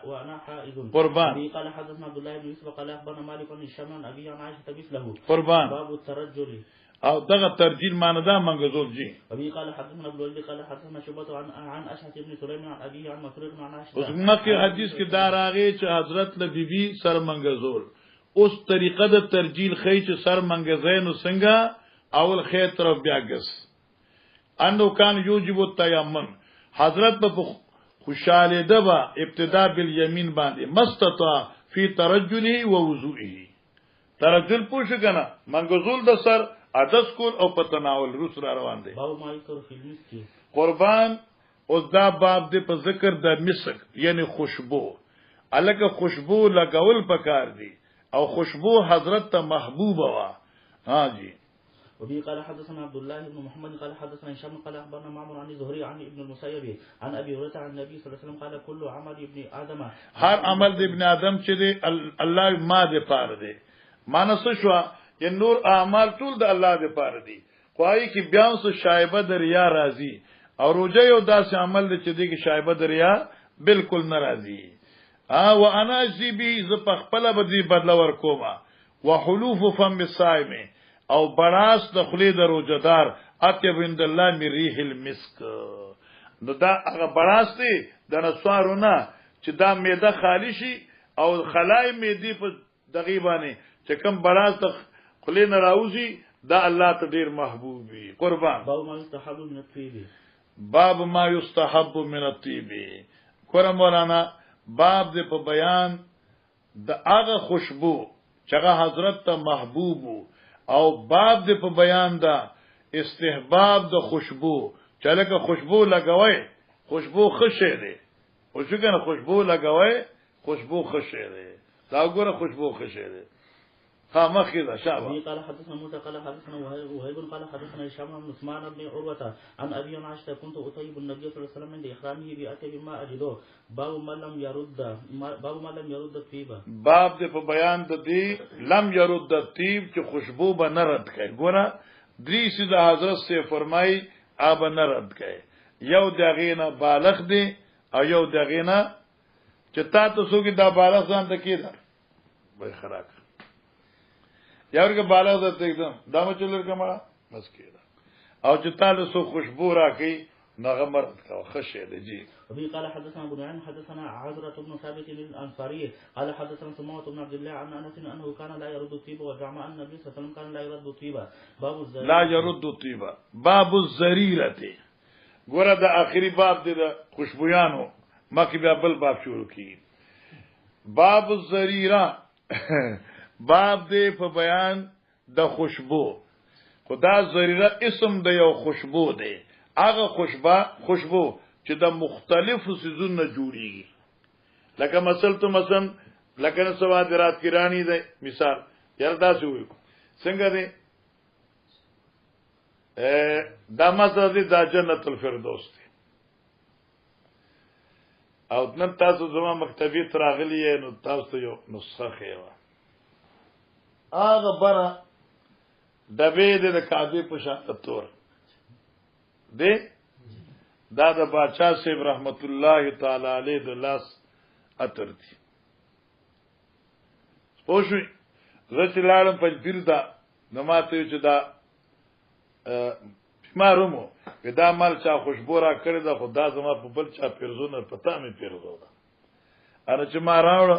وانا حائض قربان. ابي قال حدثنا عبد الله بن يوسف قال اخبرنا مالك عن هشام عن ابي عن عائشة مثله قربان. باب الترجل او دغه ترجیل معنی دا منګزول جی. ابي قال حدثنا ابو الوليد قال حدثنا شعبة عن اشعث بن سليمان عن ابي عن مسروق عن عائشة. اوس مکه حدیث کې دا راغی چې حضرت له بیبي سر منګزول اوس طریقه د ترجیل خی چې سر منګزین څنګه اول خیر طرف بیا گس انو کان یوجب التیمم حضرت په خوشاله دبا ابتدا بالیمین باندې مستطاع فی ترجله و وضوئه ترجل پوش کنه منګزول د سر عدس کول او پتناول روس را روان دي باب ما یذکر فی المسک قربان اوس دا باب دې په ذکر د مسک یعنی خوشبو الګه خوشبو لګول پکار دي او خوشبو حضرت ته محبوب وا ها جی. وبه قال حدثنا عبد الله بن محمد قال حدثنا هشام قال اخبرنا معمر عن الزهري عن ابن المسيب عن ابي هريره عن النبي صلى الله عليه وسلم قال كل عمل ابن ادم هر عمل د ابن ادم چې دی الله ما دې پاره دی مانس شو ی نور اعمال ټول د الله دې پاره دی خوای کی بیا وس شایبه د ریا راضی او روزه یو داس عمل دی چې دی کی شایبه د ریا بالکل ناراضی او انا ذی ز پخپل بدی بدل ور کوما وحلوف فم الصائم او براس د خلی د روزدار اطيب عند الله من ريح المسك نو دا هغه براس دی د نسوارونه چې دا معده خالی شي او خلای معدی په دغیبانه چې کوم براس د خلی نه راوځي دا الله ته ډیر محبوب وي قربان. باب ما يستحب من الطيب باب ما يستحب من الطيب قرآن مولانا باب دې په بیان د هغه خوشبو چې هغه حضرت ته محبوب او باب دې په بیان دا استحباب د خوشبو چې لکه خوشبو لګوي خوشبو خشه دي او چې کنه خوشبو لګوي خوشبو خشه دي دا ګوره خوشبو خشه دي خامخ دا شابه. قال حدثنا موسى قال حدثنا وهيب قال حدثنا هشام بن عثمان بن عروة عن ابي عائشة كنت اطيب النبي صلى الله عليه وسلم عند احرامه بأطيب ما اجده باب ما لم يرد الطيب باب دې په بیان د دې لم يرد الطيب چې خوشبو به نه رد کړي ګوره درې سید حضرت سے فرمای اب نه رد کړي یو دغه نه بالغ دی او یو دغه نه چې تاسو کې دا بالغ ځان ته کیده به خراک یاورګه بالغ ده एकदम دا مچلر کما بس کیدا او چې تاسو خوشبو راکې نغه مرد کا خشه ده جی. وبه قال حدثنا ابو نعيم حدثنا عذرة بن ثابت الانصاري قال حدثنا سموة بن عبد الله عن انس انه كان لا يرد الطيب وزعم ان النبي صلى الله عليه وسلم كان لا يرد الطيب باب الزريرة لا يرد الطيب باب الزريرة ګوره د اخري باب دی د خوشبویانو مکه بیا بل باب شروع کی باب الزريرة باب دی په بیان د خوشبو خدا زریره اسم د یو خوشبو دی هغه خوشبو چې د مختلفو سيزونو جوړیږي لکه مثلا لکه سواد رات کی رانی دی مثال یاره تاسو وي څنګه دی دا مثلا دی د جنت الفردوس دی او نن تاسو زما مکتبی تراغلی نو تاسو یو نسخه خېوا هغه برا دبه د کعبه په شاته تور دی دا د بادشاہ صاحب رحمت الله تعالی علیه د لاس اتر دی پوښی زه لاړم په پیر دا نماته چې دا مارومو دا مال چا خوشبو را کړی دا خدا زما په بل چا پیرزونه پتا مې پیرزو دا انا چې ما راوړ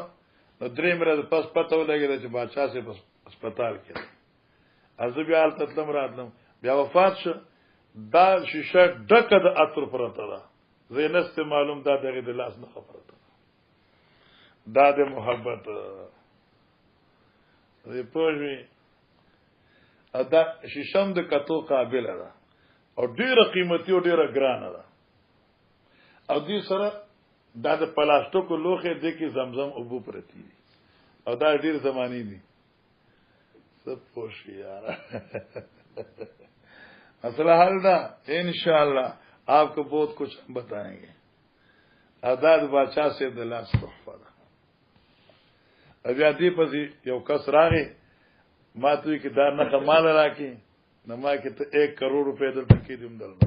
نو درې مره پس پته ولګی چې بادشاہ صاحب هسپتال کې ازبیا التلم راتلم بیا وفات شو دا شیشه ډکه د اتر پرته ده زینست معلوم دا دغه د لاس نه خبره دا د محبت دې پوجي ادا شیشم د کتو قابل ده او ډیره قیمتي او ډیره ګرانه ده او دې سره دا د پلاستیکو لوخه د کې زمزم ابو پرتی او دا ډیر زمانی دي سب پوښي یار اصله حال دا ان شاء الله आपको बहुत कुछ बताएंगे। आजाद बादशाह से दलास तोहफा अब यादी पसी यो कस रागे मातुई की दार न कमाल राखी नमा के तो 1 करोड़ रुपए दल की दुम दल न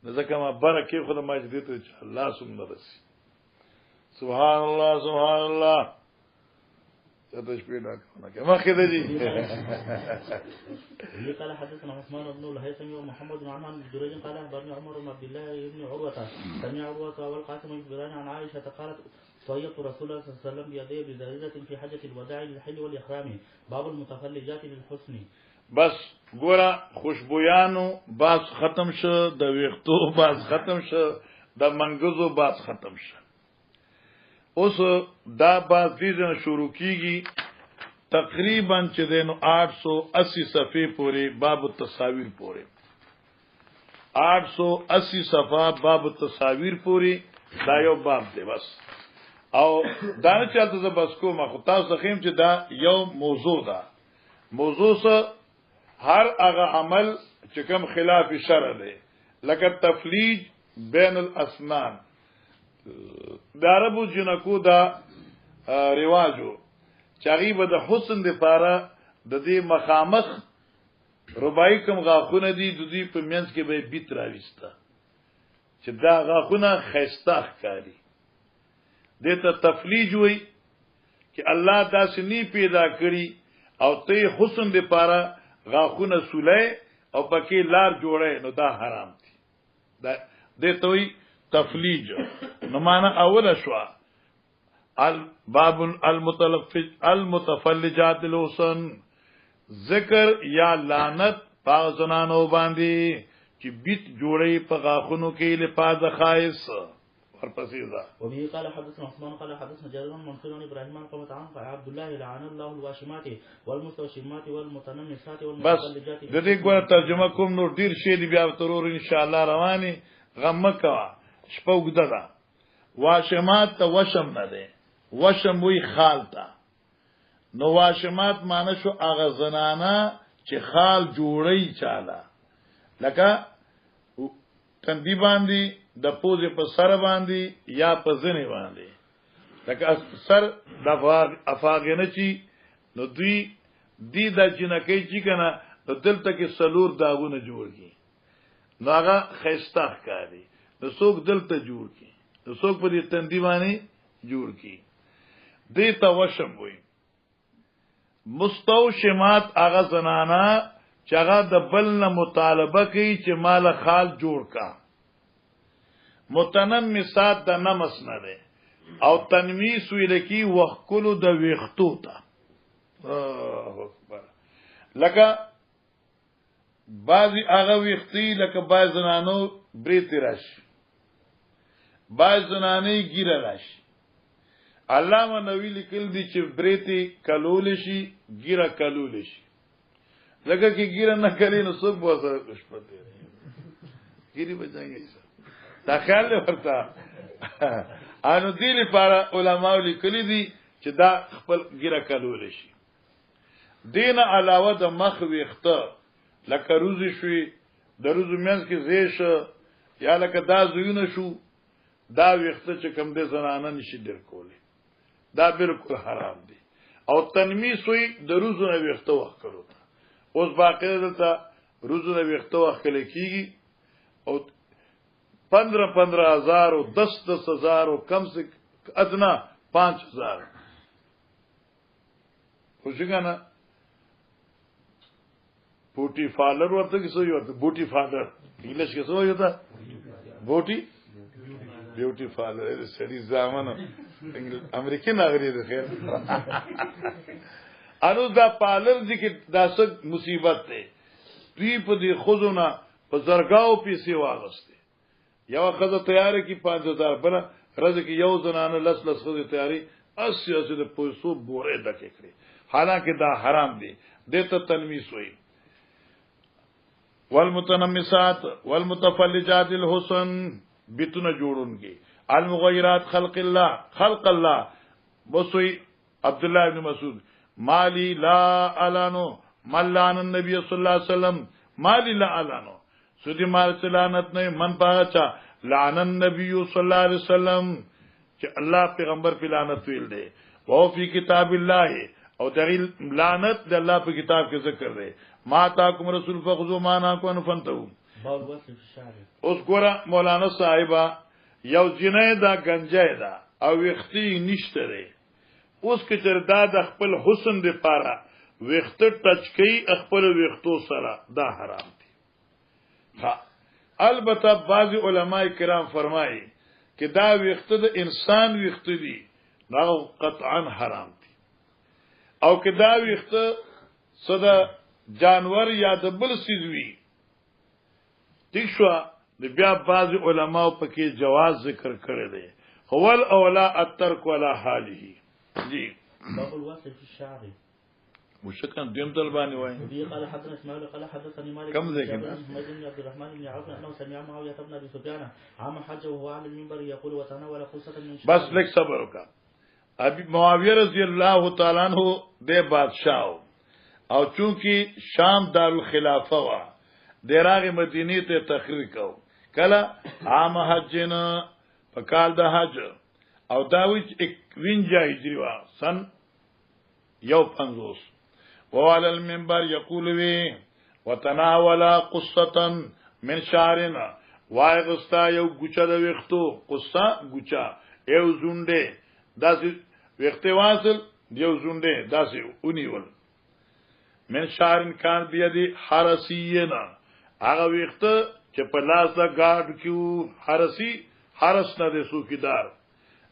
नजका मा बरके खुद मस्जिद तो अल्लाह सुंदर सी सुभान अल्लाह तशबीह ना करना क्या मखिद जी ये قال حدثنا عثمان بن الهيثم ومحمد بن عمرو بن جريج قال اخبرني عمر بن عبد الله بن عروه سمع عروه والقاسم بن عن عائشه قالت طيبت رسول الله صلى الله عليه وسلم بيديه بزريزة في حجة الوداع للحل والإحرام باب المتفلجات للحسن بس ګورا خوشبویانو باز ختم شو د ویختو باز ختم شو د منګزو باز ختم شو اوس دا باز دیزن شروع کیږي تقریبا چې دینو 880 صفحې پورې باب التصاویر پورې 880 صفحه باب التصاویر پورې دا یو باب دی بس او دا نه چاته ز بس کومه خو تاسو خیم چې دا یو موضوع ده موضوع سره هر هغه عمل چې کوم خلاف شرع دی لکه تفلیج بین الاسنان د عربو جنکو دا رواجو چاغي به د حسن د پاره د دې مخامخ رباعي کوم غاخونه دي د دې په منځ کې به بیت راويسته چې دا غاخونه خيسته ښکاری دته تفلیج وي چې الله داسې نی پیدا کړی او ته حسن د پاره غاخونه سولې او پکې لار جوړې نو دا حرام دي دا دته وي تفلیج نو معنا اوله شو الباب المتفلجات الحسن ذکر یا لعنت پاغزنانو باندې چې بیت جوړې په غاخونو کې لپاز خایس ورپسې ځه وبه قال حدثنا عثمان قال حدثنا جرير بن منصور بن ابراهيم قال عن عبد الله لعن الله الواشمات والمستوشمات والمتنمسات والمتفلجات بس د دې ګوره ترجمه کوم نور ډیر شی دی بیا ترور ان شاء الله رواني غم کا شپه وګدا دا واشمات ته وشم نه ده وشم وی خالتا نو واشمات معنی شو اغه زنانه چې خال جوړی چاله لکه تندی باندې د پوزې په سر باندې یا په ځنې باندې لکه سر د افاغنه چی نو دوی دی د جنکې چې کنه د دلته کې سلور داغونه جوړږي نو هغه خيسته ښکاري نو څوک دلته جوړ کی نو څوک په دې تندی باندې جوړ کی دې ته وشم وي مستوشمات هغه زنانا چې هغه د بل نه مطالبه کوي چې مال خال جوړ کا متنمسات د نمس نه ده او تنمیس ویل کی وقلو د ویختو ته لکه بعضی هغه ویختی لکه بعض زنانو بریت راشي بعض زنانې ګیره راشي علامه نووي لیکل دي چې بریتي کلول شي ګیره کلول شي لکه کې ګیره نه کړي نو څوک به سره شپته ګیری بچانګي دا خیال ورته انو دې لپاره علماء لیکل دي چې دا خپل ګیره کلول شي دین علاوه د مخ ویخته لکه روزي شوي د روزو منځ کې زیش یا لکه دا زوینه شو دا ویخته چې کم دې زنانه نشي در کوله دا بالکل حرام دي او تنمیس وي د روزو نه ویخته وخت کړو اوس باقی دلته روزو نه ویخته وخت کله کیږي او 15,000 او 10,000 او کم سے ادنا 5,000 خوشګانه بوټي فالر ورته کې سوې ورته بوټي فالر انګلیش کې سوې وتا بوټي بیوټي فالر دې سړي ځامن امریکای ناغري ده خیر انو دا پالر دي کې دا څه مصیبت ده دوی په دې خوځونه په زرګاو پیسې واغسته یو خزه تیار کی 5,000 بل رزق کې یو زنانه لس خزه تیاری 80 د پیسو بوره دکې کړی حالانکه دا حرام دي دته تنمیس وي والمتنمسات والمتفلجات الحسن بیتونه جوړونګي المغیرات خلق الله بوسوی عبد الله ابن مسعود مالی لا علانو ملان النبي صلی الله علیه وسلم مالی لا علانو سودی مال لعنت نه من پاچا لعن النبي صلی الله علیه وسلم چې الله پیغمبر په لعنت ویل دی او فی کتاب الله او دغه لعنت د الله په کتاب کې ذکر دی ما تاکم رسول فخذوا ما ناکم فانتهوا اوس ګوره مولانا صاحبہ یو جنې دا گنجای دا او وختي نشته دی اوس کې تر دا د خپل حسن دی پاره وخت ټچ کوي خپل وختو سره دا حرام دی ها البته بعض علما کرام فرمایي چې دا وخت د انسان وخت دی نو قطعا حرام دی او که دا وخت صدا جانور یا د بل سیزوي ٹھیک شو د بیا بعض علما په کې جواز ذکر کړی دی هو اولا الترك ولا حاله جی باب الواسل في الشعر مشکان دیم طلبانی وای دی قال حدثنا اسماعيل قال حدثني مالك كم ذلك بن عبد الرحمن بن عوف انه سمع معاويه بن ابي سفيان عام حج وهو على المنبر يقول وتناول قصه من شعر بس لک صبر وکا ابي معاویه رضی الله تعالی عنہ د بادشاہ او چونکی شام دارالخلافه وا دراغ مدینه ته تحریر کو کله عام حجنا فقال د حج او داوی 51 هجری وا سن یو 50 وعلى المنبر يقول وي وتناول قصه من شعرنا واغستا یو ګچا د وختو قصه ګچا یو زونډه داسې وخته واصل یو زونډه داسې اونیول من شعرن کان بيدي حرسینا هغه وخته چې په لاس دا گاډ کیو حرسی حرس نه د سوکیدار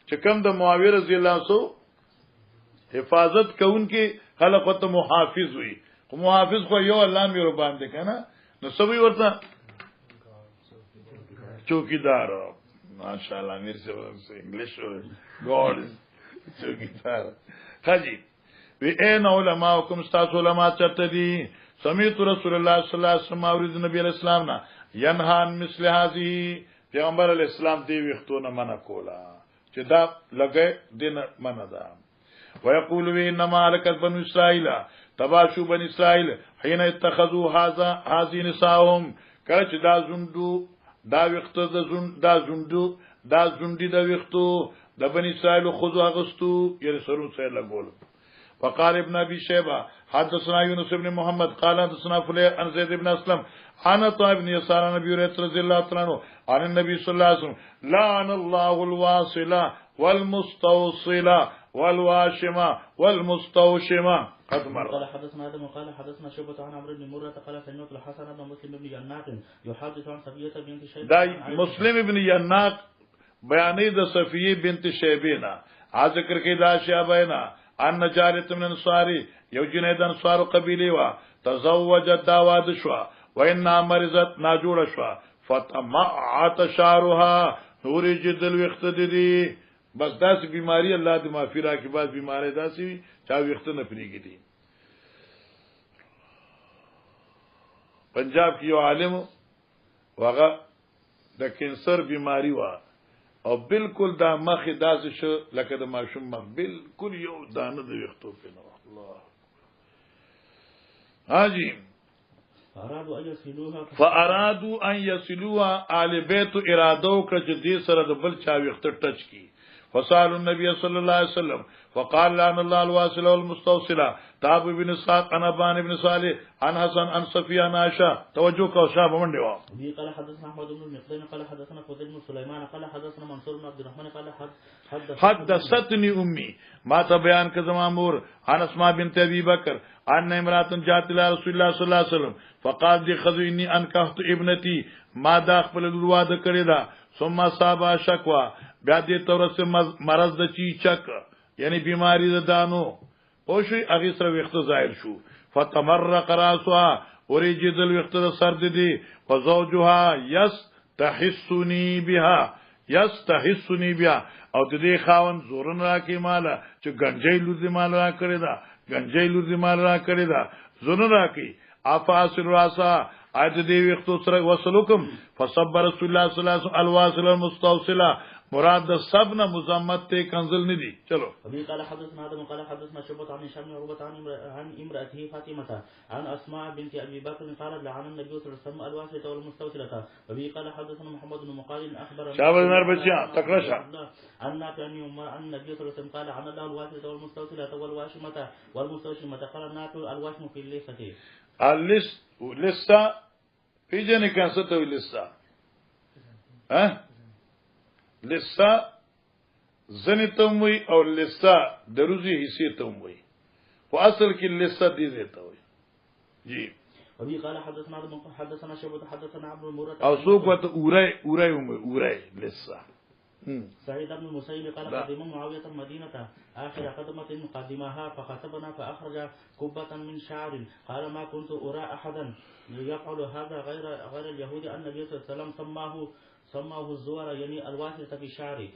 چې کوم د معاویه رضی الله عنه حفاظت کوونکې خلق ته محافظ وي خو محافظ خو یو الله مې ور باندې کنه نو سوي ورته چوکیدار ماشاءالله میر سے انګلیش ګاډ چوکیدار حاجی وی این علماء حکم استاد علماء چرته دي سمیت رسول الله صلی الله علیه وسلم اورید نبی علیہ السلام نا ینهان مثل هذه پیغمبر علیہ السلام دی وختونه منع کولا چې دا لګي دین منع ده ويقول انما لكت بنو اسرائيل تباشوا بني اسرائيل حين اتخذوا هذه نساهم کله چې دا زوندو دا وخت دا زوندي دا وختو د بني اسرائيل خذوا اغستو یې سرو سره لګول فقال ابن ابي شيبه حدثنا يونس بن محمد قال حدثنا فليح عن زيد بن اسلم عن طيب بن يسار عن ابي هريره رضي الله عنه عن النبي صلى الله عليه وسلم لعن الله الواصل والمستوصل والواشمه والمستوشمه قد مر. قال حدثنا آدم قال حدثنا شعبة عن عمرو بن مرة قال سمعت الحسن بن مسلم بن يناق يحدث عن صفية بنت شيبة دا مسلم بن يناق بیانې د صفیه بنت شیبینا ا ذکر کې دا شابینا ان جارت من انصاری یو جنید انصار قبیله وا تزوجت داواد شوا وان مرزت ناجوړ شوا فتمعت شعرها نور جدل وختدي بس داس بیماری الله دې معافی کی بعد بیماری داسي چا وخت نه پریږي دي پنجاب کې یو عالم وغه د کینسر بیماری وا او بالکل دا مخ داسې شو لکه د ماشوم مخ بالکل یو دانه د وختو په نو الله حاجی فارادوا ان يصلوها آل بیت ارادو کړه چې دې سره د بل چا وخت ټچ کی فصال النبي صلى الله عليه وسلم فقال لعن الله الواصل والمستوصل تاب بن اسحاق عن ابان بن صالح عن حسن عن صفيه عن عائشه توجه کو شاب منډه وا دي قال حدثنا احمد بن مقدام قال حدثنا فضيل بن سليمان قال حدثنا منصور بن عبد الرحمن قال حدثتني امي ما ته بیان ک زما مور عن اسماء بنت ابي بکر ان امراه جاءت الى رسول الله صلى الله عليه وسلم فقال دي خذني انكحت ابنتي ما دا خپل واده کړی دا ثم صابا شکوا بیا دې تورسه مرض د چیچک یعنی بیماری د دانو او شي هغه سره وخت ظاهر شو فتمرق راسها ورجد الوقت سر دي وزوجها يستحسني بها او دې خاون زورن راکې مالا چې گنجې لوزي مال را کړی دا زورن راکې افاسر راسا اته دی وختو سره وصلکم فصبر رسول الله صلی الله علیه وسلم الواصل المستوصله مراد د سب نه مزمت ته کنزل ندي چلو ابي قال حدثنا آدم قال حدثنا شعبة عن هشام بن عروة عن امرأته فاطمة عن اسماء بنت ابي بكر قالت لعن النبي صلى الله عليه وسلم الواصلة والمستوصلة وابي قال حدثنا محمد بن مقال اخبرنا شعب نربشيا تكرشا عن نافع عن النبي صلى الله عليه وسلم قال عن الله الواصلة والمستوصلة والواشمة والمستوشمة قال نافع الواشم في الليسة لسه پیجن کانسته لسه ها لسه زنی تموي او لسه دروزي حصے تموي خو اصل کې لسه دي دیتا وي جی وبي قال حدثنا شعبة حدثنا عبد المراد او سوق وت اورای لسه سعيد بن المسيب قال قدم معاوية المدينة آخر قدمة قدمها فخطبنا فأخرج كبة من شعر قال ما كنت أرى أحدا يفعل هذا غير اليهود أن النبي صلى الله عليه وسلم سماه الزور يعني الواسطة في شعر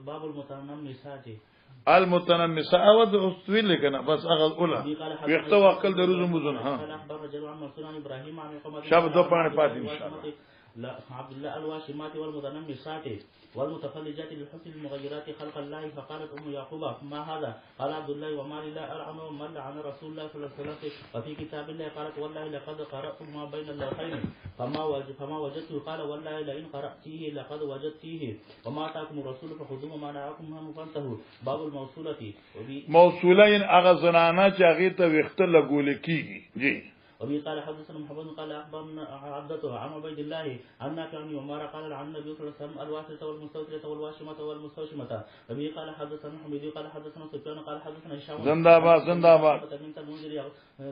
باب المتنمسات المتنمسة اود استويل لكنا بس اغل اولا ويختوى اقل دروز مزون ها قال اخبر رجل عن منصور عن ابراهيم عن القمر شاب دو پانه پاتي ان شاء الله لا عبد الله الواشمات والمتنمسات والمتفلجات للحسن المغيرات خلق الله فقالت ام يعقوب ما هذا قال عبد الله وما لي لا ألعن ومن لعن رسول الله صلى الله عليه وسلم وفي كتاب الله قالت والله لقد قرأت ما بين اللوحين فما وجدته قال والله لئن قرأتيه لقد وجدتيه وما آتاكم الرسول فخذوه وما نهاكم عنه فانتهوا باب الموصولة موصولين اغزنانا چې هغه ته وخت لګول کیږي جی وبي قال حدثنا محمد قال اخبرنا عبدته عن عبيد الله عن نافع عن عمر قال عن النبي صلى الله عليه وسلم الواسطة والمستوصلة والواشمة والمستوشمة وبي قال حدثنا حميدي قال حدثنا سفيان قال حدثنا هشام زنداباد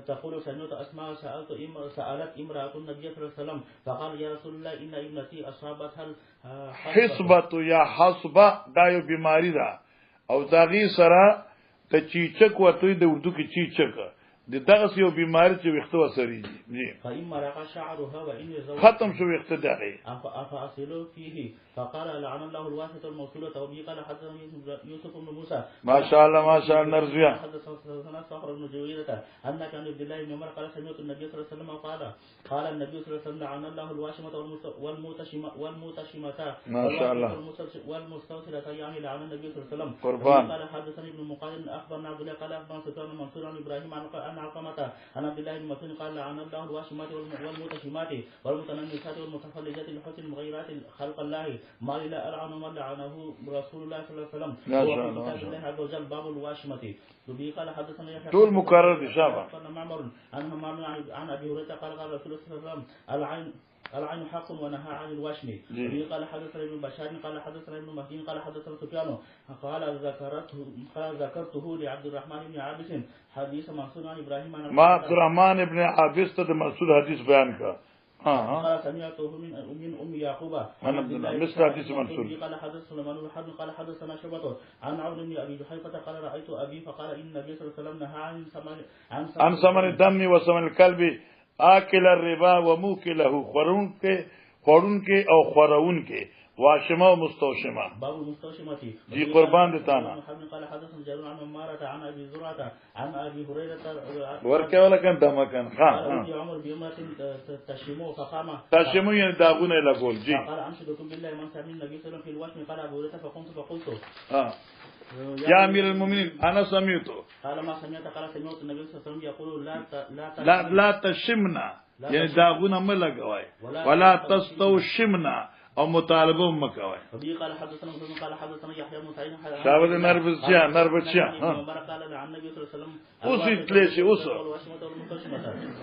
تقول سمعت اسماء سألت امرأة النبي صلى الله عليه وسلم فقال يا رسول الله ان ابنتي اصابتها حسبه یا حسبه دا یو بیماری ده او داغي سره ته چیچک وته د اردو کې چیچک د دغه یو بیماری چې وختو سريږي جی فإما رقى شعرها وإن ختم شو وخت دغه أفأصل فيه فقال لعن الله الواسطة الموصولة وبه قال حدثنا يوسف بن موسى ما شاء الله نرزيا حدثنا صخر بن جويرة أن كان عبد الله بن عمر قال سمعت النبي صلى الله عليه وسلم قال النبي صلى الله عليه وسلم لعن الله الواشمة والمتشمة ما شاء الله والمستوصلة يعني لعن النبي صلى الله عليه وسلم قربان قال حدثني ابن مقاتل أخبرنا عبد الله قال أخبرنا سفيان المنصور عن إبراهيم عن علقمة عن عبد الله بن مسعود قال لعن الله الواشمات والمتشمات والمتنمسات والمتفلجات لحسن المغيرات خلق الله ما لا ألعن من لعنه رسول الله صلى الله عليه وسلم وفي كتاب الله عز وجل باب الواشمة وبه قال حدثنا يحيى طول مكرر بشابه معمر عن أبي هريرة قال رسول الله صلى الله عليه وسلم العين حق ونهى عن الوشم وبه قال حدثنا ابن بشار قال حدثنا ابن مهدي قال حدثنا سفيان قال ذكرته لعبد الرحمن بن عابس حديث منصور عن ابراهيم عن عبد الرحمن بن عابس ته منصور حدیث بیان کا قال سمعته من ام يعقوب عن عبد الله مثل حديث منصور قال حدث سليمان بن حرب قال حدثنا شعبة عن عون بن ابي جحيفة قال رايت ابي فقال ان النبي صلى الله عليه وسلم نهى عن ثمن الدم وثمن الكلب آکل الربا وموکله خورون کې او خورون کې واشمه او مستوشمه باب المستوشمه جی قربان دتانا قال حدثنا جابر عن عمارة عن ابي زرعة عن ابي هريرة ورکه ولا کان دمکان ها عمر بيومه تشمو فقام تشمو یعنی داغونه لګول جی قال انشدكم بالله من سمع النبي صلى الله عليه وسلم في الوشم قال ابو هريرة فقلت يا امير المؤمنين انا سمعته قال ما سمعت قال سمعت النبي صلى الله عليه وسلم يقول لا تشمنا يعني داغونه ملګوي ولا تستوشمنا او مطالبه مکوي وبي قال حدثنا مسلم قال حدثنا يحيى بن سعيد شاول نربشيا قال عن النبي صلى الله عليه وسلم اوسيتلشي اوسو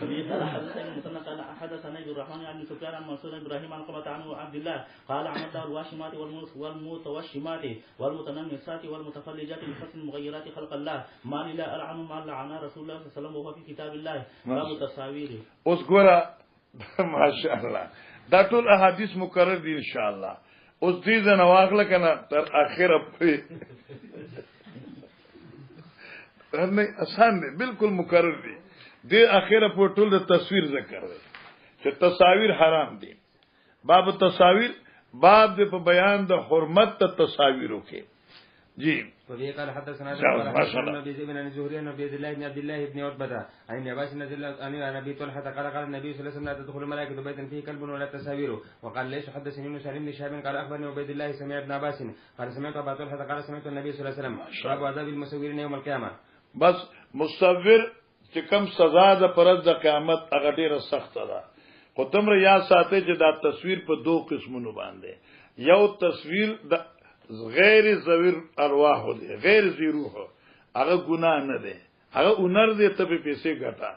وبي قال حدثنا مسلم قال حدثنا ابن الرحمن عن سفيان عن منصور ابراهيم عن قمة عن عبد الله قال عن الواشمات والمتوشمات والمتنمسات والمتفلجات لحسن المغيرات خلق الله ما لا ألعن ما لعن رسول الله صلى الله عليه وسلم وهو في كتاب الله باب التصاوير اسګورا ما شاء الله دا ټول احادیث مکرر دي ان شاء الله اوس دې نه واخله کنه تر اخره په نه آسان دي بالکل مکرر دي د اخره په ټول د تصویر ذکر دی چې تصاویر حرام دي باب تصاویر باب د په بیان د حرمت ته تصاویرو کې جی وبه قال حدثنا ابي ذئب عن الزهري عن عبد الله بن عتبة عن عباس نزل عن ابي طلحة قال النبي صلى الله عليه وسلم لا تدخل الملائكة بيتا فيه كلب ولا تساوير. وقال ليس حدثني ابن سالم بن شهاب قال اخبرني عبيد الله سمع ابن عباس قال سمعت ابا طلحة قال سمعت النبي صلى الله عليه وسلم باب عذاب المسوورين يوم القيامة. بس مصور چې کوم سزا د پرد د قیامت هغه ډیره سخت ده. خو تمره یا ساتي چې دا تصویر په دوه قسمونو باندې، یو تصویر د غیر ذویر ارواح دی، غیر ذی روح، هغه ګناه نه دی، هغه اونر دی ته په پیسې ګټه.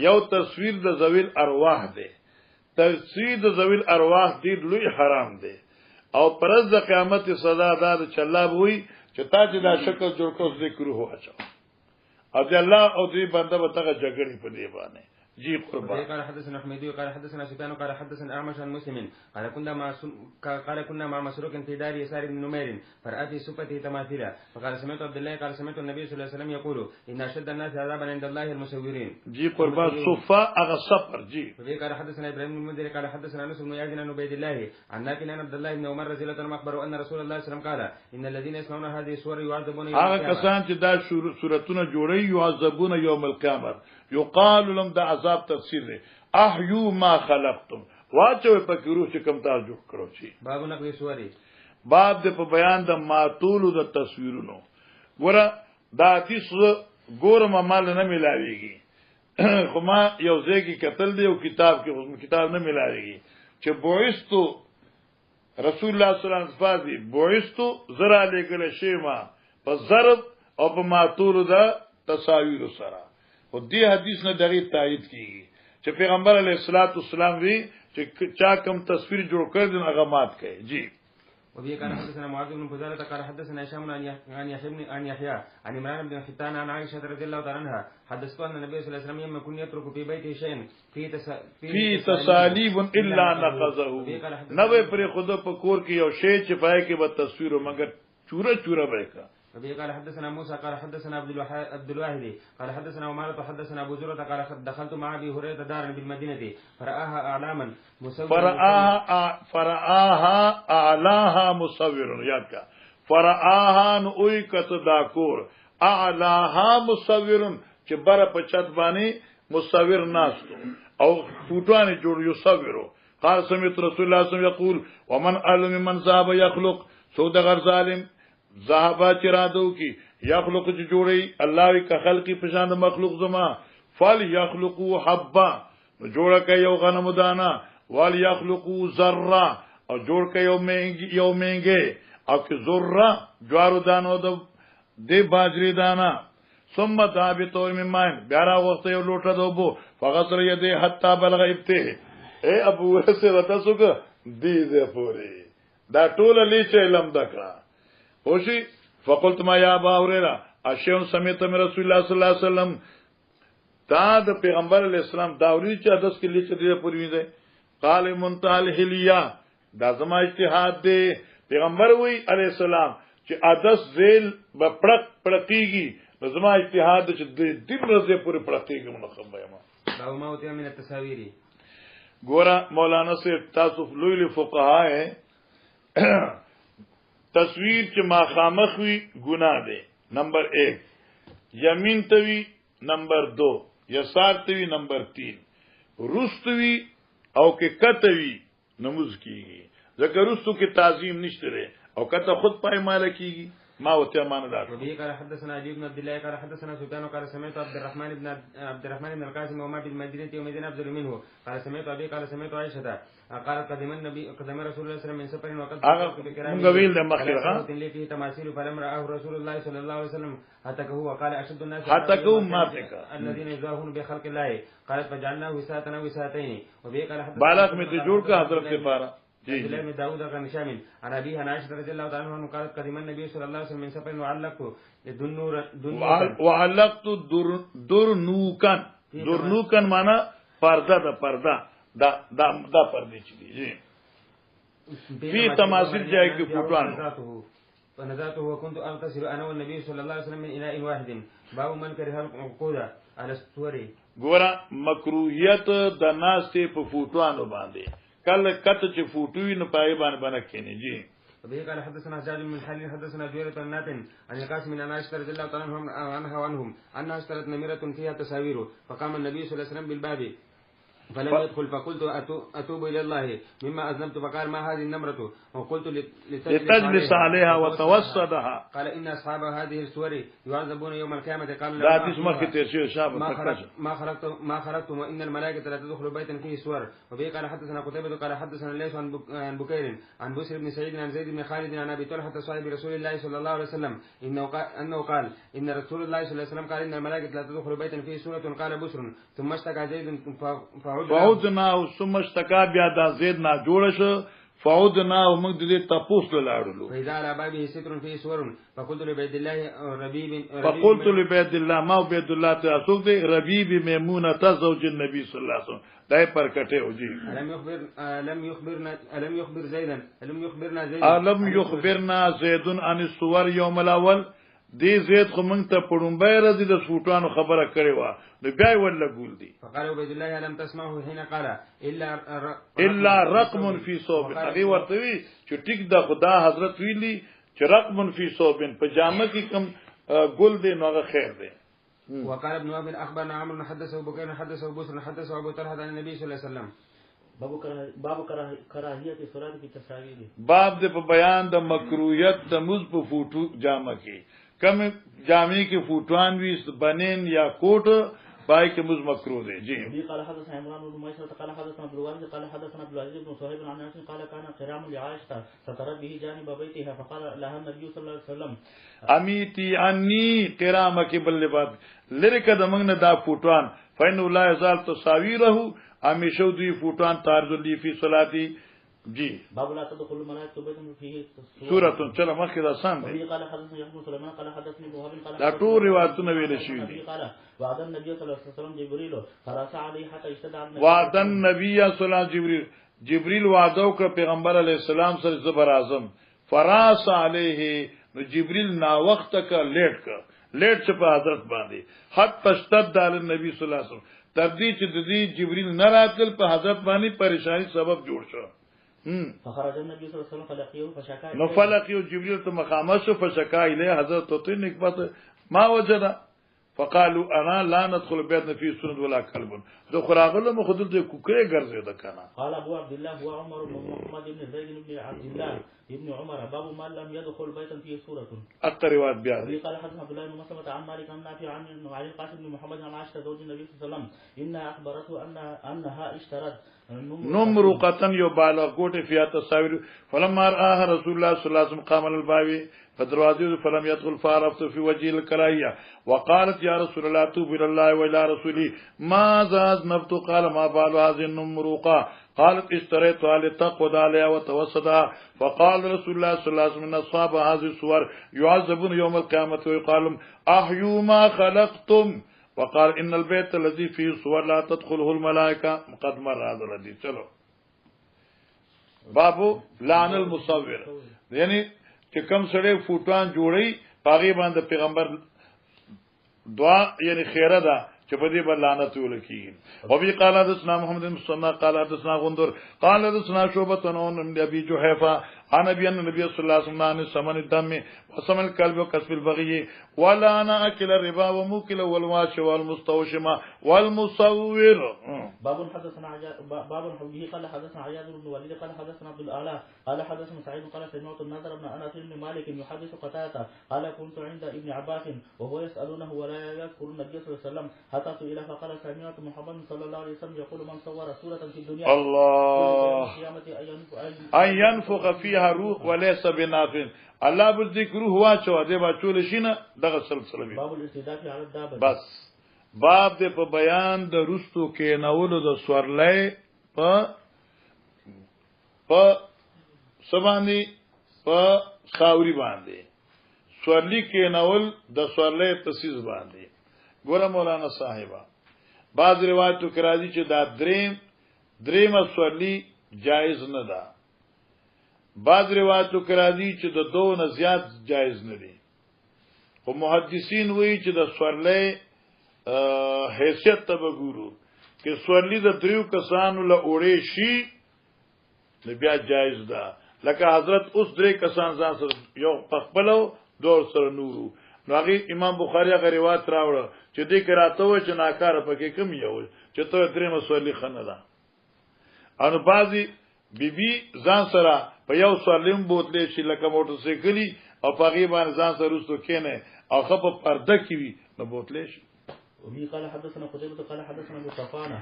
یو تصویر د ذویر ارواح دی، تصویر د ذویر ارواح دی لوی حرام دی. او پرز د قیامت سزا دا د چلاب وي چې تا چې دا شکل جوړ کو ذکر هو اچو او دی الله او دی بنده به تاګه جګړې په دی باندې. جی قربان. قال حدثنا حميدي قال حدثنا سفيان قال حدثنا اعمش عن مسلم قال كنا مع مسروق في دار يسار بن نمير فرأى في سفته تماثيلا فقال سمعت عبد الله قال سمعت النبي صلى الله عليه وسلم يقول ان اشد الناس عذابا عند الله المسورين. جی قربان. صفا اغه صفر. جی قال حدثنا ابراهيم بن المنذر قال حدثنا انس بن يزيد عن عبيد الله عن نافع عن عبد الله بن عمر رضي الله عنه اخبر ان رسول الله صلى الله عليه وسلم قال ان الذين يسمعون هذه السور يعذبون يوم القيامه. هغه کسان چې دا سورتونه جوړي يعذبون يوم القيامه يقال لهم دا عذاب تفسیر دی احيو ما خلقتم واچو په کورو چې کوم تاسو جوړ کړو شي. باب نقل سوري باب د په بیان د ماتولو د تصویرونو. ګوره دا تیس ګورم عمل نه ملاويږي خو ما یو ځای کې کتل دی او کتاب کې کتاب نه ملاويږي چې بوئستو رسول الله صلی الله علیه وسلم بوئستو زرا لګل شی ما په ضرب او په ماتولو د تصاویر سره. او دې حدیث نه دغه تایید کیږي چې پیغمبر علیه الصلاۃ والسلام وی چې چا کوم تصویر جوړ کړ دین هغه مات کړي. جی وبه كان حدثنا معاذ بن فضالة قال حدثنا هشام عن يحيى عن عمران بن حتان عن عائشة رضي الله تعالى عنها حدثت أن النبي صلى الله عليه وسلم يوم يكون يترك في بيته شيء في تصاليب الا نقضه. نو پر خود په کور کې یو شی چې پای کې به تصویر مگر چوره چوره وکړه. وبه قال حدثنا موسى قال حدثنا عبد الواحد قال حدثنا عمارة حدثنا ابو زرعة قال دخلت مع ابي هريرة دارا بالمدينة فرآها اعلاما فرآها اعلاها مصور. یاد کا فرآها نوئی کت داکور اعلاها مصور چې بر په چت باندې مصور ناستو او فوټوانه جوړ یو صورو. قال سمعت رسول الله صلی الله علیه وسلم یقول ومن علم من ذهب يخلق سودغر ظالم ذهبا چرادو کی یخلق چې جوړي الله وی که خلقی پشان مخلوق زما فل یخلقو حبا جوړه کوي یو غنم دانا ول یخلقو ذره او جوړ کوي یو مېنګه او که ذره جوارو دانو د باجری دانا ثم ثابتو ممان بیارا وخت یو لوټه دوبو فغسر یده حتا بلغ ابته. اے ابو هريره تاسو کو دې پوری دا ټول لیچ علم دکړه خوشی. فقلت ما یا ابا هريره اشیون سمیت من رسول الله صلی الله علیه وسلم تا د پیغمبر علیہ السلام داوری چې حدث کې لیچ دې پوری دی. قال منتهى الحلیا دا زما اجتهاد دی. پیغمبر وی علیہ السلام چې حدث ذیل په پړقیږي زما اجتهاد چې دې مرزه پوری پړقیږي منخبه ما باو ما وته من التصاویر. ګورا مولانا سے تاسو لوی فقها ہے تصویر چې ما خامخ وی ګناه ده. نمبر 1 یمین توی، نمبر 2 یسار توی، نمبر 3 رستوی او کې کتوی نماز کیږي. ځکه رستو کې تعظیم نشته ده او کته خود پای مال کیږي. ما وته امانه وبه قال حدثنا علي بن عبد الله قال حدثنا سفيان قال سمعت عبد الرحمن بن القاسم وما بالمدينة ومدينة أفضل منه قال سمعت أبي قال سمعت عائشة قالت قدم رسول الله صلى الله عليه وسلم من سفر وقد مغويل ده مخيرها فيه تماثيل فلم رآه رسول الله صلى الله عليه وسلم هتكه وقال أشد الناس هتكه ماتك الذين يزاهون بخلق الله قالت فجعلناه وساتنا وساتين. وبه قال حدثنا بالغ میں جوڑ کا حضرت سے پارا عبد الله بن داود بن شامل عن ابي عائشة رضي الله تعالى عنها قالت قدم النبي صلى الله عليه وسلم من سفر وعلقت درنوکن معنی پردہ دا پردے چلی فی تماثیل جائے کی فوٹوان فنزعته وكنت اغتسل انا والنبي صلى الله عليه وسلم من اناء واحد. باب من كره العقود على الصور. ګورا مکروهیت د ناس ته په فوټوانو باندې کله کته چې فوټوی نه پای باندې کینی. جی وبه قال حدثنا حجاج بن حليل حدثنا جويرة بن نافع عن القاسم بن عائشة رضي الله تعالى عنها وعنهم أنها اشترت نميرة فيها تساوير، فقام النبي صلى الله عليه وسلم بالباب فلم يدخل، فقلت أتوب إلى الله مما أذنبت، فقال ما هذه النمرة؟ وقلت لتجلس عليها وتوسدها. قال إن أصحاب هذه السور يعذبون يوم القيامة. قال ما خرجتم وإن الملائكة لا تدخل بيتا فيه سور. وبه قال حدثنا قتيبة قال حدثنا الليث عن بكير عن بسر بن سعيد عن زيد بن خالد عن أبي طلحة صاحب رسول الله صلى الله عليه وسلم أنه قال إن رسول الله صلى الله عليه وسلم قال إن الملائكة لا تدخل بيتا فيه سورة. قال بسر ثم اشتكى زيد فعودنا ثم اشتكى بیا دا زید نا جوړ شو فعودنا ومن دې تپوس لاړو. فإذا على بابه ستر فيه سور فقلت لعبد الله ما عبد الله تاسوق دې ربيب ميمونه زوج النبي صلى الله عليه وسلم دای پر کټه او جی الم يخبرنا زيد عن الصور يوم الاول. دی زید خو مونږ ته پړومبای راځي د سوټانو خبره کړې و نو بیا ولا ګول دي. فقال عبد الله لم تسمعه حين قال الا رقم في صوب. هغه ورته وی چې ټیک د خدا حضرت ویلی چې رقم في صوب په جامه کې کوم ګل دی نو هغه خیر دی. وقال ابن وهب اخبرنا عمرو حدثه بكير حدثه بصر حدثه ابو طلحه عن النبي صلى الله عليه وسلم. باب کراهیت صلات کی تصاویر. باب د په بیان د مکروهیت د مز په فوټو جامه کې کم جامع کے فوٹوان بھی بنین یا کوٹ پای کے مز مکروه دے. جی قال حدثنا عمران بن ميسر قال حدثنا عبد الوارث قال حدثنا عبد العزيز بن صهيب عن انس قال كان قرام لعائشه سترت به جانب بيتها فقال لها النبي صلى الله عليه وسلم امیتی انی قرام کے بل بعد لرک دمنگ دا فوٹوان فین لا یزال تصاویره امیشو دی فوٹوان تارذ لی فی صلاتی. جی باب لا تدخل الملائكة بيتا فيه سورة چلا مخکې دا سم دی. قال حدثنا يحيى سليمان قال حدثني ابو وهب قال دا ټول روایتونه ویل شوي دي. قال وعد النبي صلى الله عليه وسلم جبريل فرس عليه حتى اشتد على وعد النبي صلى الله عليه وسلم جبريل وعده وکړ پیغمبر علیه السلام سره زبر اعظم فراس علیه نو جبريل نا وخت کا لیټ چې په حضرت باندې حتی اشتد علی النبي صلی الله علیه وسلم تر دې چې د دې جبريل نه راتل په حضرت باندې پریشانی سبب جوړ شو. فخرج النبي صلى الله عليه وسلم فلقيه فشكا نو فلقيه جبريل ته مخامخ فشكا اليه حضرت تو نکبت ما وجد فقالوا انا لا ندخل بيتنا في سند ولا كلب. ذو خراغله مخدل ته کوکره ګرځي د کنه. قال ابو عبد الله هو عمر بن محمد بن زيد بن عبد الله ابن عمر باب ما لم يدخل بيتا فيه سوره. اكثر روایت بیا قال حدثنا عبد الله بن مسلمة عن مالك عن نافع عن علي القاسم بن محمد عن عائشة زوج النبي صلى الله عليه وسلم انها اخبرته انها اشترت نمرقة يبالغ قوت فيها تصاوير فلما رآها رسول الله صلى الله عليه وسلم قام الباب فدروازه فلم يدخل فعرفت في وجه الكراهية وقالت يا رسول الله توب إلى الله وإلى رسوله ماذا أذنبت؟ قال ما بال هذه النمرقة؟ قالت اشتريتها لتقعد عليها وتوسدها. فقال رسول الله صلى الله عليه وسلم ان اصحاب هذه الصور يعذبون يوم القيامة ويقال لهم احيوا ما خلقتم. وقال ان البيت الذي فيه صور لا تدخله الملائكه قد مر هذا الحديث. چلو بابو لعن المصور یعنی چې کوم سړی فوټوان جوړي پاغي باندې پیغمبر دعا یعنی خیره ده چې په دې باندې لعنت ولکې. او بي قال حدثنا محمد بن مسنى قال حدثنا غندر قال حدثنا شعبة عن ابي جحيفة عن ابي ان النبي صلى الله عليه وسلم عن ثمن الدم وثمن الكلب وكسب البغي ولا انا اكل الربا وموكل والواش والمستوشم والمصور. باب حدثنا باب به قال حدثنا عياض بن وليد قال حدثنا عبد الاعلى قال حدثنا سعيد قال سمعت النضر بن انس بن مالك يحدث قتادة قال كنت عند ابن عباس وهو يسالونه ولا يذكر النبي صلى الله عليه وسلم حتى سئل فقال سمعت محمد صلى الله عليه وسلم يقول من صور سورة في الدنيا الله ان ينفخ فيها روح وليس بنافع. الله بالذکر هوا چوا دې با چول شینه دغه سلسله وي. باب الاستداف على الدابه. بس باب دې په بیان د رستو کې ناولو د سورلې په سبانی په خاوري باندې سورلی کې ناول د سورلې تسیز باندې. ګوره مولانا صاحبہ بعض روایتو کې راځي چې دا دریم سورلی جایز نه ده. بعض روایتو کې راځي چې د دوه نه زیات جایز نه دي. خو محدثین وایي چې د سورلې حیثیت ته وګورو کې سورلی د دریو کسانو له اوړې شي نو بیا جایز ده. لکه حضرت اوس درې کسان ځان سره یو پخپلو دور سره نورو نو هغه امام بخاری هغه روایت راوړ چې دې کراته و چې ناکاره پکې کم یو چې ته درې مسولې خنه ده ان بازي بیبي ځان سره په یو سوالیم بوتلې شي لکه موټر سایکلی او پاغي باندې ځان سره رسو کینه او خپ پرده کی وي نو بوتلې شي وبي قال حدثنا قتيبة قال حدثنا ابو صفوان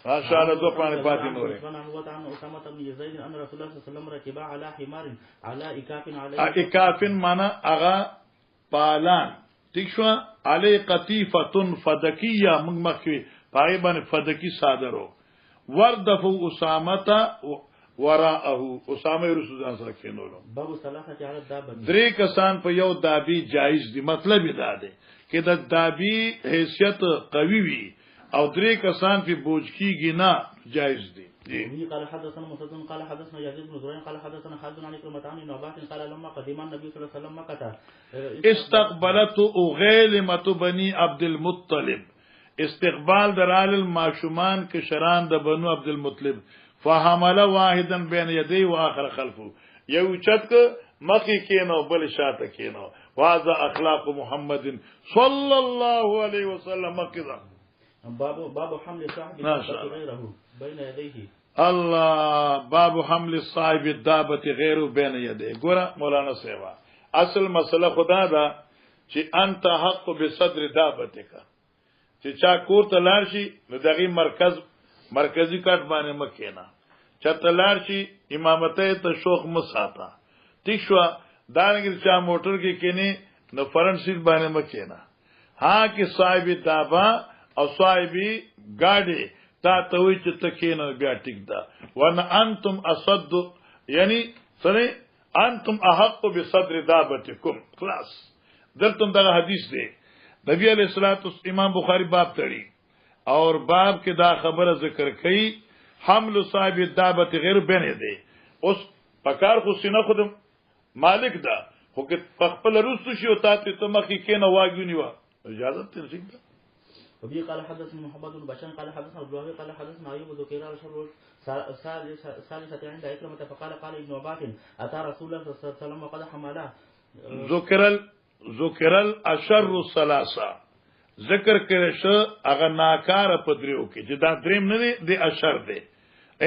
ما شاء الله دو پانی پاتې نورې عن اسامه بن يزيد ان رسول الله صلى الله عليه وسلم ركب على حمار على اكاف عليه اکاف معنا اغا پالان ٹھیک شو علی قطیفه فدکیه موږ مخکې پای باندې فدکی صادرو وردف اسامه وراءه اسامه رسول الله صلی الله علیه وسلم باب ثلاثه على الدابه درې کسان په یو دابي جایز دي مطلب دا دی چې د دابي حیثیت قوي وي او درې کسان په بوج کیږي نه جایز دي قال حدثنا مسدد قال حدثنا يزيد بن زريع قال حدثنا خالد عن كلمة عن نوبات قال لما قدم النبي صلى الله عليه وسلم مكة استقبلت غیلمه بني عبد المطلب استقبال درال الماشومان کشران د بنو عبد المطلب فحمل واحدا بين يديه واخر خلفه یو چت مخی کینو بل شاته کینو واذا اخلاق محمد صلى الله عليه وسلم مکذا باب حمل صاحب غيره بين يديه الله باب حمل صاحب الدابه غیره بين يديه ګور مولانا سیوا اصل مسله خدا دا چې انت حق بصدر دابتک چې چا کور ته لار شي نو دغه مرکزی کټ باندې مکینا چته لار شي امامته ته شوق مساتا ٹھیک شو دانګر چا موټر کې کینی نو فرنٹ سیټ باندې مکینا ها کې صاحب دابا او صاحب گاډي تا ته وي چې تکینو بیا ټیک دا وان انتم اصد یعنی سره انتم احق بصدر دابتکم خلاص دلته دا حدیث دی نبی علیہ الصلوۃ امام بخاری باب تړي اور باب کې دا خبره ذکر کړي حمل صاحب الدابه غیر بنه دی اوس پکار خو سینه خودم مالک دا خو کې خپل رسو شي او تاسو ته مخې کینه واګونی وا اجازه ته څنګه وبي قال حدثنا محمد بن بشار قال حدثنا عبد الله قال حدثنا ايوب ذكر الشر ثالثه عند اكرمه فقال قال ابن عباس اتى رسول الله صلى الله عليه وسلم وقد حمله ذکر الاشر الثلاثه ذکر کړه شو هغه ناکاره پدریو کې چې دا دریم نه دی اشر دی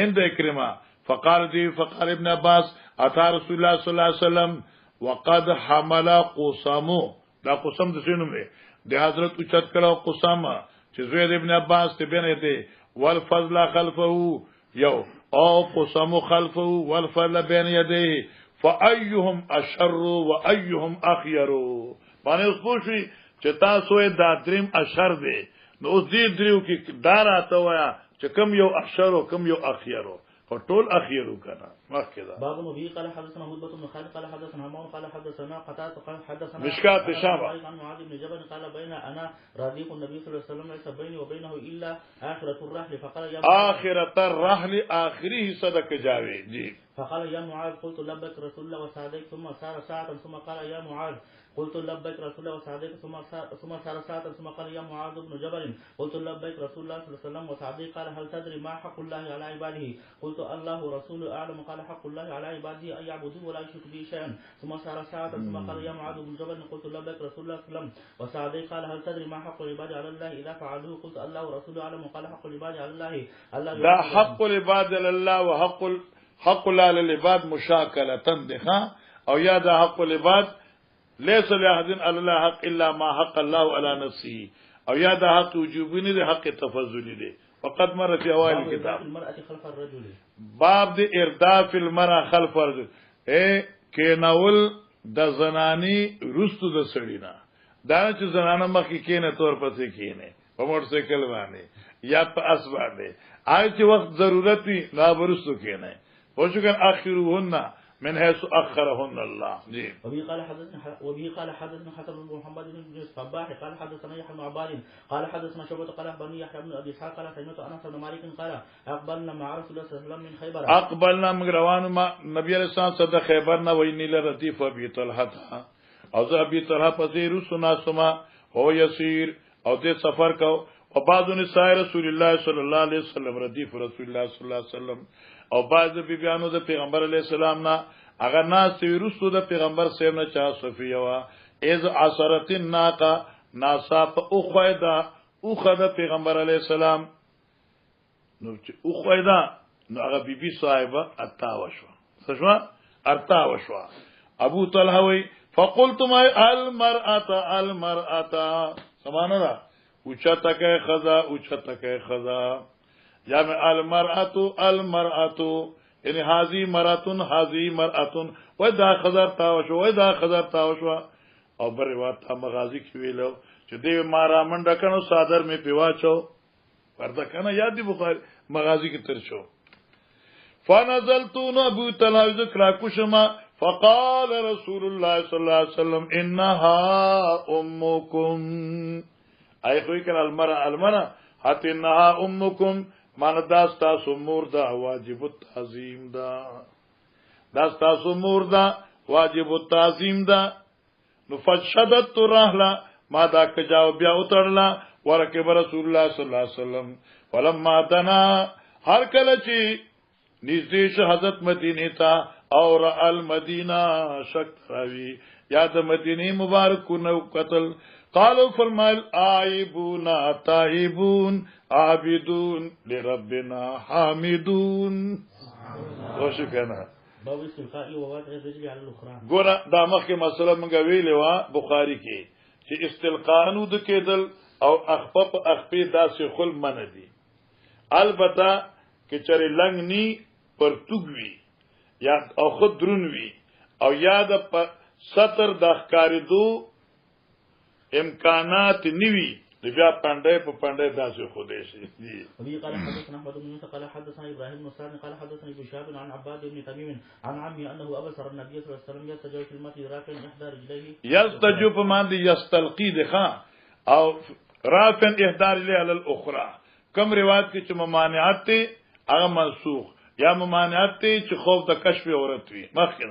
عند اکرمه فقال ابن عباس اتى رسول الله صلى الله عليه وسلم وقد حمل قسمو دا قسم د شنو دی د حضرت اوچت کړه قسمه چې زید ابن عباس ته بنه دی والفضل خلفه یو او قسم خلفه والفضل بين يديه فايهم اشر وايهم اخير باندې اوس پوښي چې تاسو دا دریم اشر دی نو اوس دې دریو کې داراته وایا چې کم یو اشر او کم یو اخیر او ټول اخیرو کنه مخکې باب نبی قال حدثنا هدبة بن خالد قال حدثنا همام قال حدثنا قتادة قال حدثنا مشكات شامة عن معاذ بن جبل قال بين انا رديف النبي صلى الله عليه وسلم ليس بيني وبينه الا آخرة الرحل فقال يا آخرة الرحل آخره صدق جاوي جی فقال يا معاذ قلت لبيك رسول الله وسعديك ثم سار ساعة ثم قال يا معاذ قلت لبيك رسول الله وسعديك ثم سار ساعة ثم قال يا معاذ بن جبل قلت لبيك رسول الله صلى الله عليه وسلم وسعديك قال هل تدري ما حق الله على عباده قلت الله ورسوله أعلم قال حق الله على عباده أن يعبدوه ولا يشركوا به شيئا ثم سار ساعة ثم قال يا معاذ بن جبل قلت لبيك رسول الله صلى الله عليه وسلم وسعديك قال هل تدري ما حق العباد على الله إذا فعلوه قلت الله ورسوله أعلم قال حق العباد على الله لا حق العباد لله وحق حق الله للعباد مشاكلة دخا او يا ده حق العباد ليس لأحد على الله حق إلا ما حق الله على نفسه او يا ده حق وجوبني ده حق تفضلي ده وقد مر في اوائل الكتاب باب دي ارداف المرأة خلف الرجل کینول د زنانی رستو د سړینا دا چې زنانه مخکې کینه تور پسې کینه په موټر سایکل باندې یا په اس باندې آی چې وخت ضرورت وي لا برستو کینه وشکن اخرهن من حيث اخرهن الله جی وبه قال حدثنا حسن بن محمد بن الصباح قال حدثنا يحيى بن عباد قال حدثنا شعبة قال اخبرني يحيى بن ابي اسحاق قال سمعت انس بن مالك قال اقبلنا مع رسول الله صلى الله عليه وسلم من خيبر اقبلنا مغروان ما نبی علیہ السلام صد خیبر نہ وینی لرتیف ابي طلحه او ذا ابي طلحه پسې رسنا سما هو يسير او دې سفر کو او بعض نساء رسول الله صلی الله علیه وسلم ردیف رسول الله صلی الله علیه وسلم او بعض بیبیانو د پیغمبر علیه السلام نه اگر ناس ویرستو د پیغمبر سیم نه چا صفیه وا از عصرت الناقه ناسا په او خویدا او خدا پیغمبر علی السلام نو چې او خویدا نو هغه بیبي صاحبہ اتا وشوا سشوا ارتا وشوا ابو طلحه وی فقلت ما المرأه سمانه اوچته خزا اوچته خزا یا میں المرأه یعنی حاضی مراتن حاضی مراتن وای دا خزر تاوشو وای دا خزر تاوشو او بر روایت تا مغازی کی ویلو چې دی ما را منډه کنو صادر می پیواچو ورته کنه یاد دی بخاری مغازی کی تر شو فنزلت ابو طلحه ذکر کوشما فقال رسول الله صلی الله علیه وسلم انها امکم ای خو کله المرأه حتی انها امکم مان داستا سمور دا واجب التعظیم دا داستا سمور دا واجب التعظیم دا نو فشدت رحلا ما دا کجاو بیا اترلا ورکب رسول الله صلی الله علیه وسلم ولما دنا هر کله چې نږدې شه حضرت مدینه تا اور المدینه شک راوی یاد مدینه مبارک نو قتل قالوا فرمایل آئبون تائبون عابدون لربنا حامدون خوشو کنا باب استلقاء ووضع الرجل على الاخرى ګوره دا مخکې مسله مونږ ویلې وا بخاری کې چې استلقاء د کېدل او اخفف اخفي داسې خل من دي البته کې چرې لنګ ني پرتګوي یا او خود درون وي او یاد په ستر د ښکارېدو امکانات نیوی بیا پاندې په پاندې داسې خوده شي ابي قال حدثنا احمد بن يوسف قال حدثنا ابراهيم بن سعد قال حدثني ابو شهاب عن عباد بن تميم عن عمي انه ابصر النبي صلى الله عليه وسلم يستجوب في المسجد رافع احدى رجليه يستجوب من يستلقي دخا او رافع احدى رجليه على الاخرى کم روایت کې چې ممانعت ته هغه منسوخ یا ممانعت ته چې خوف د کشف عورت وي مخکې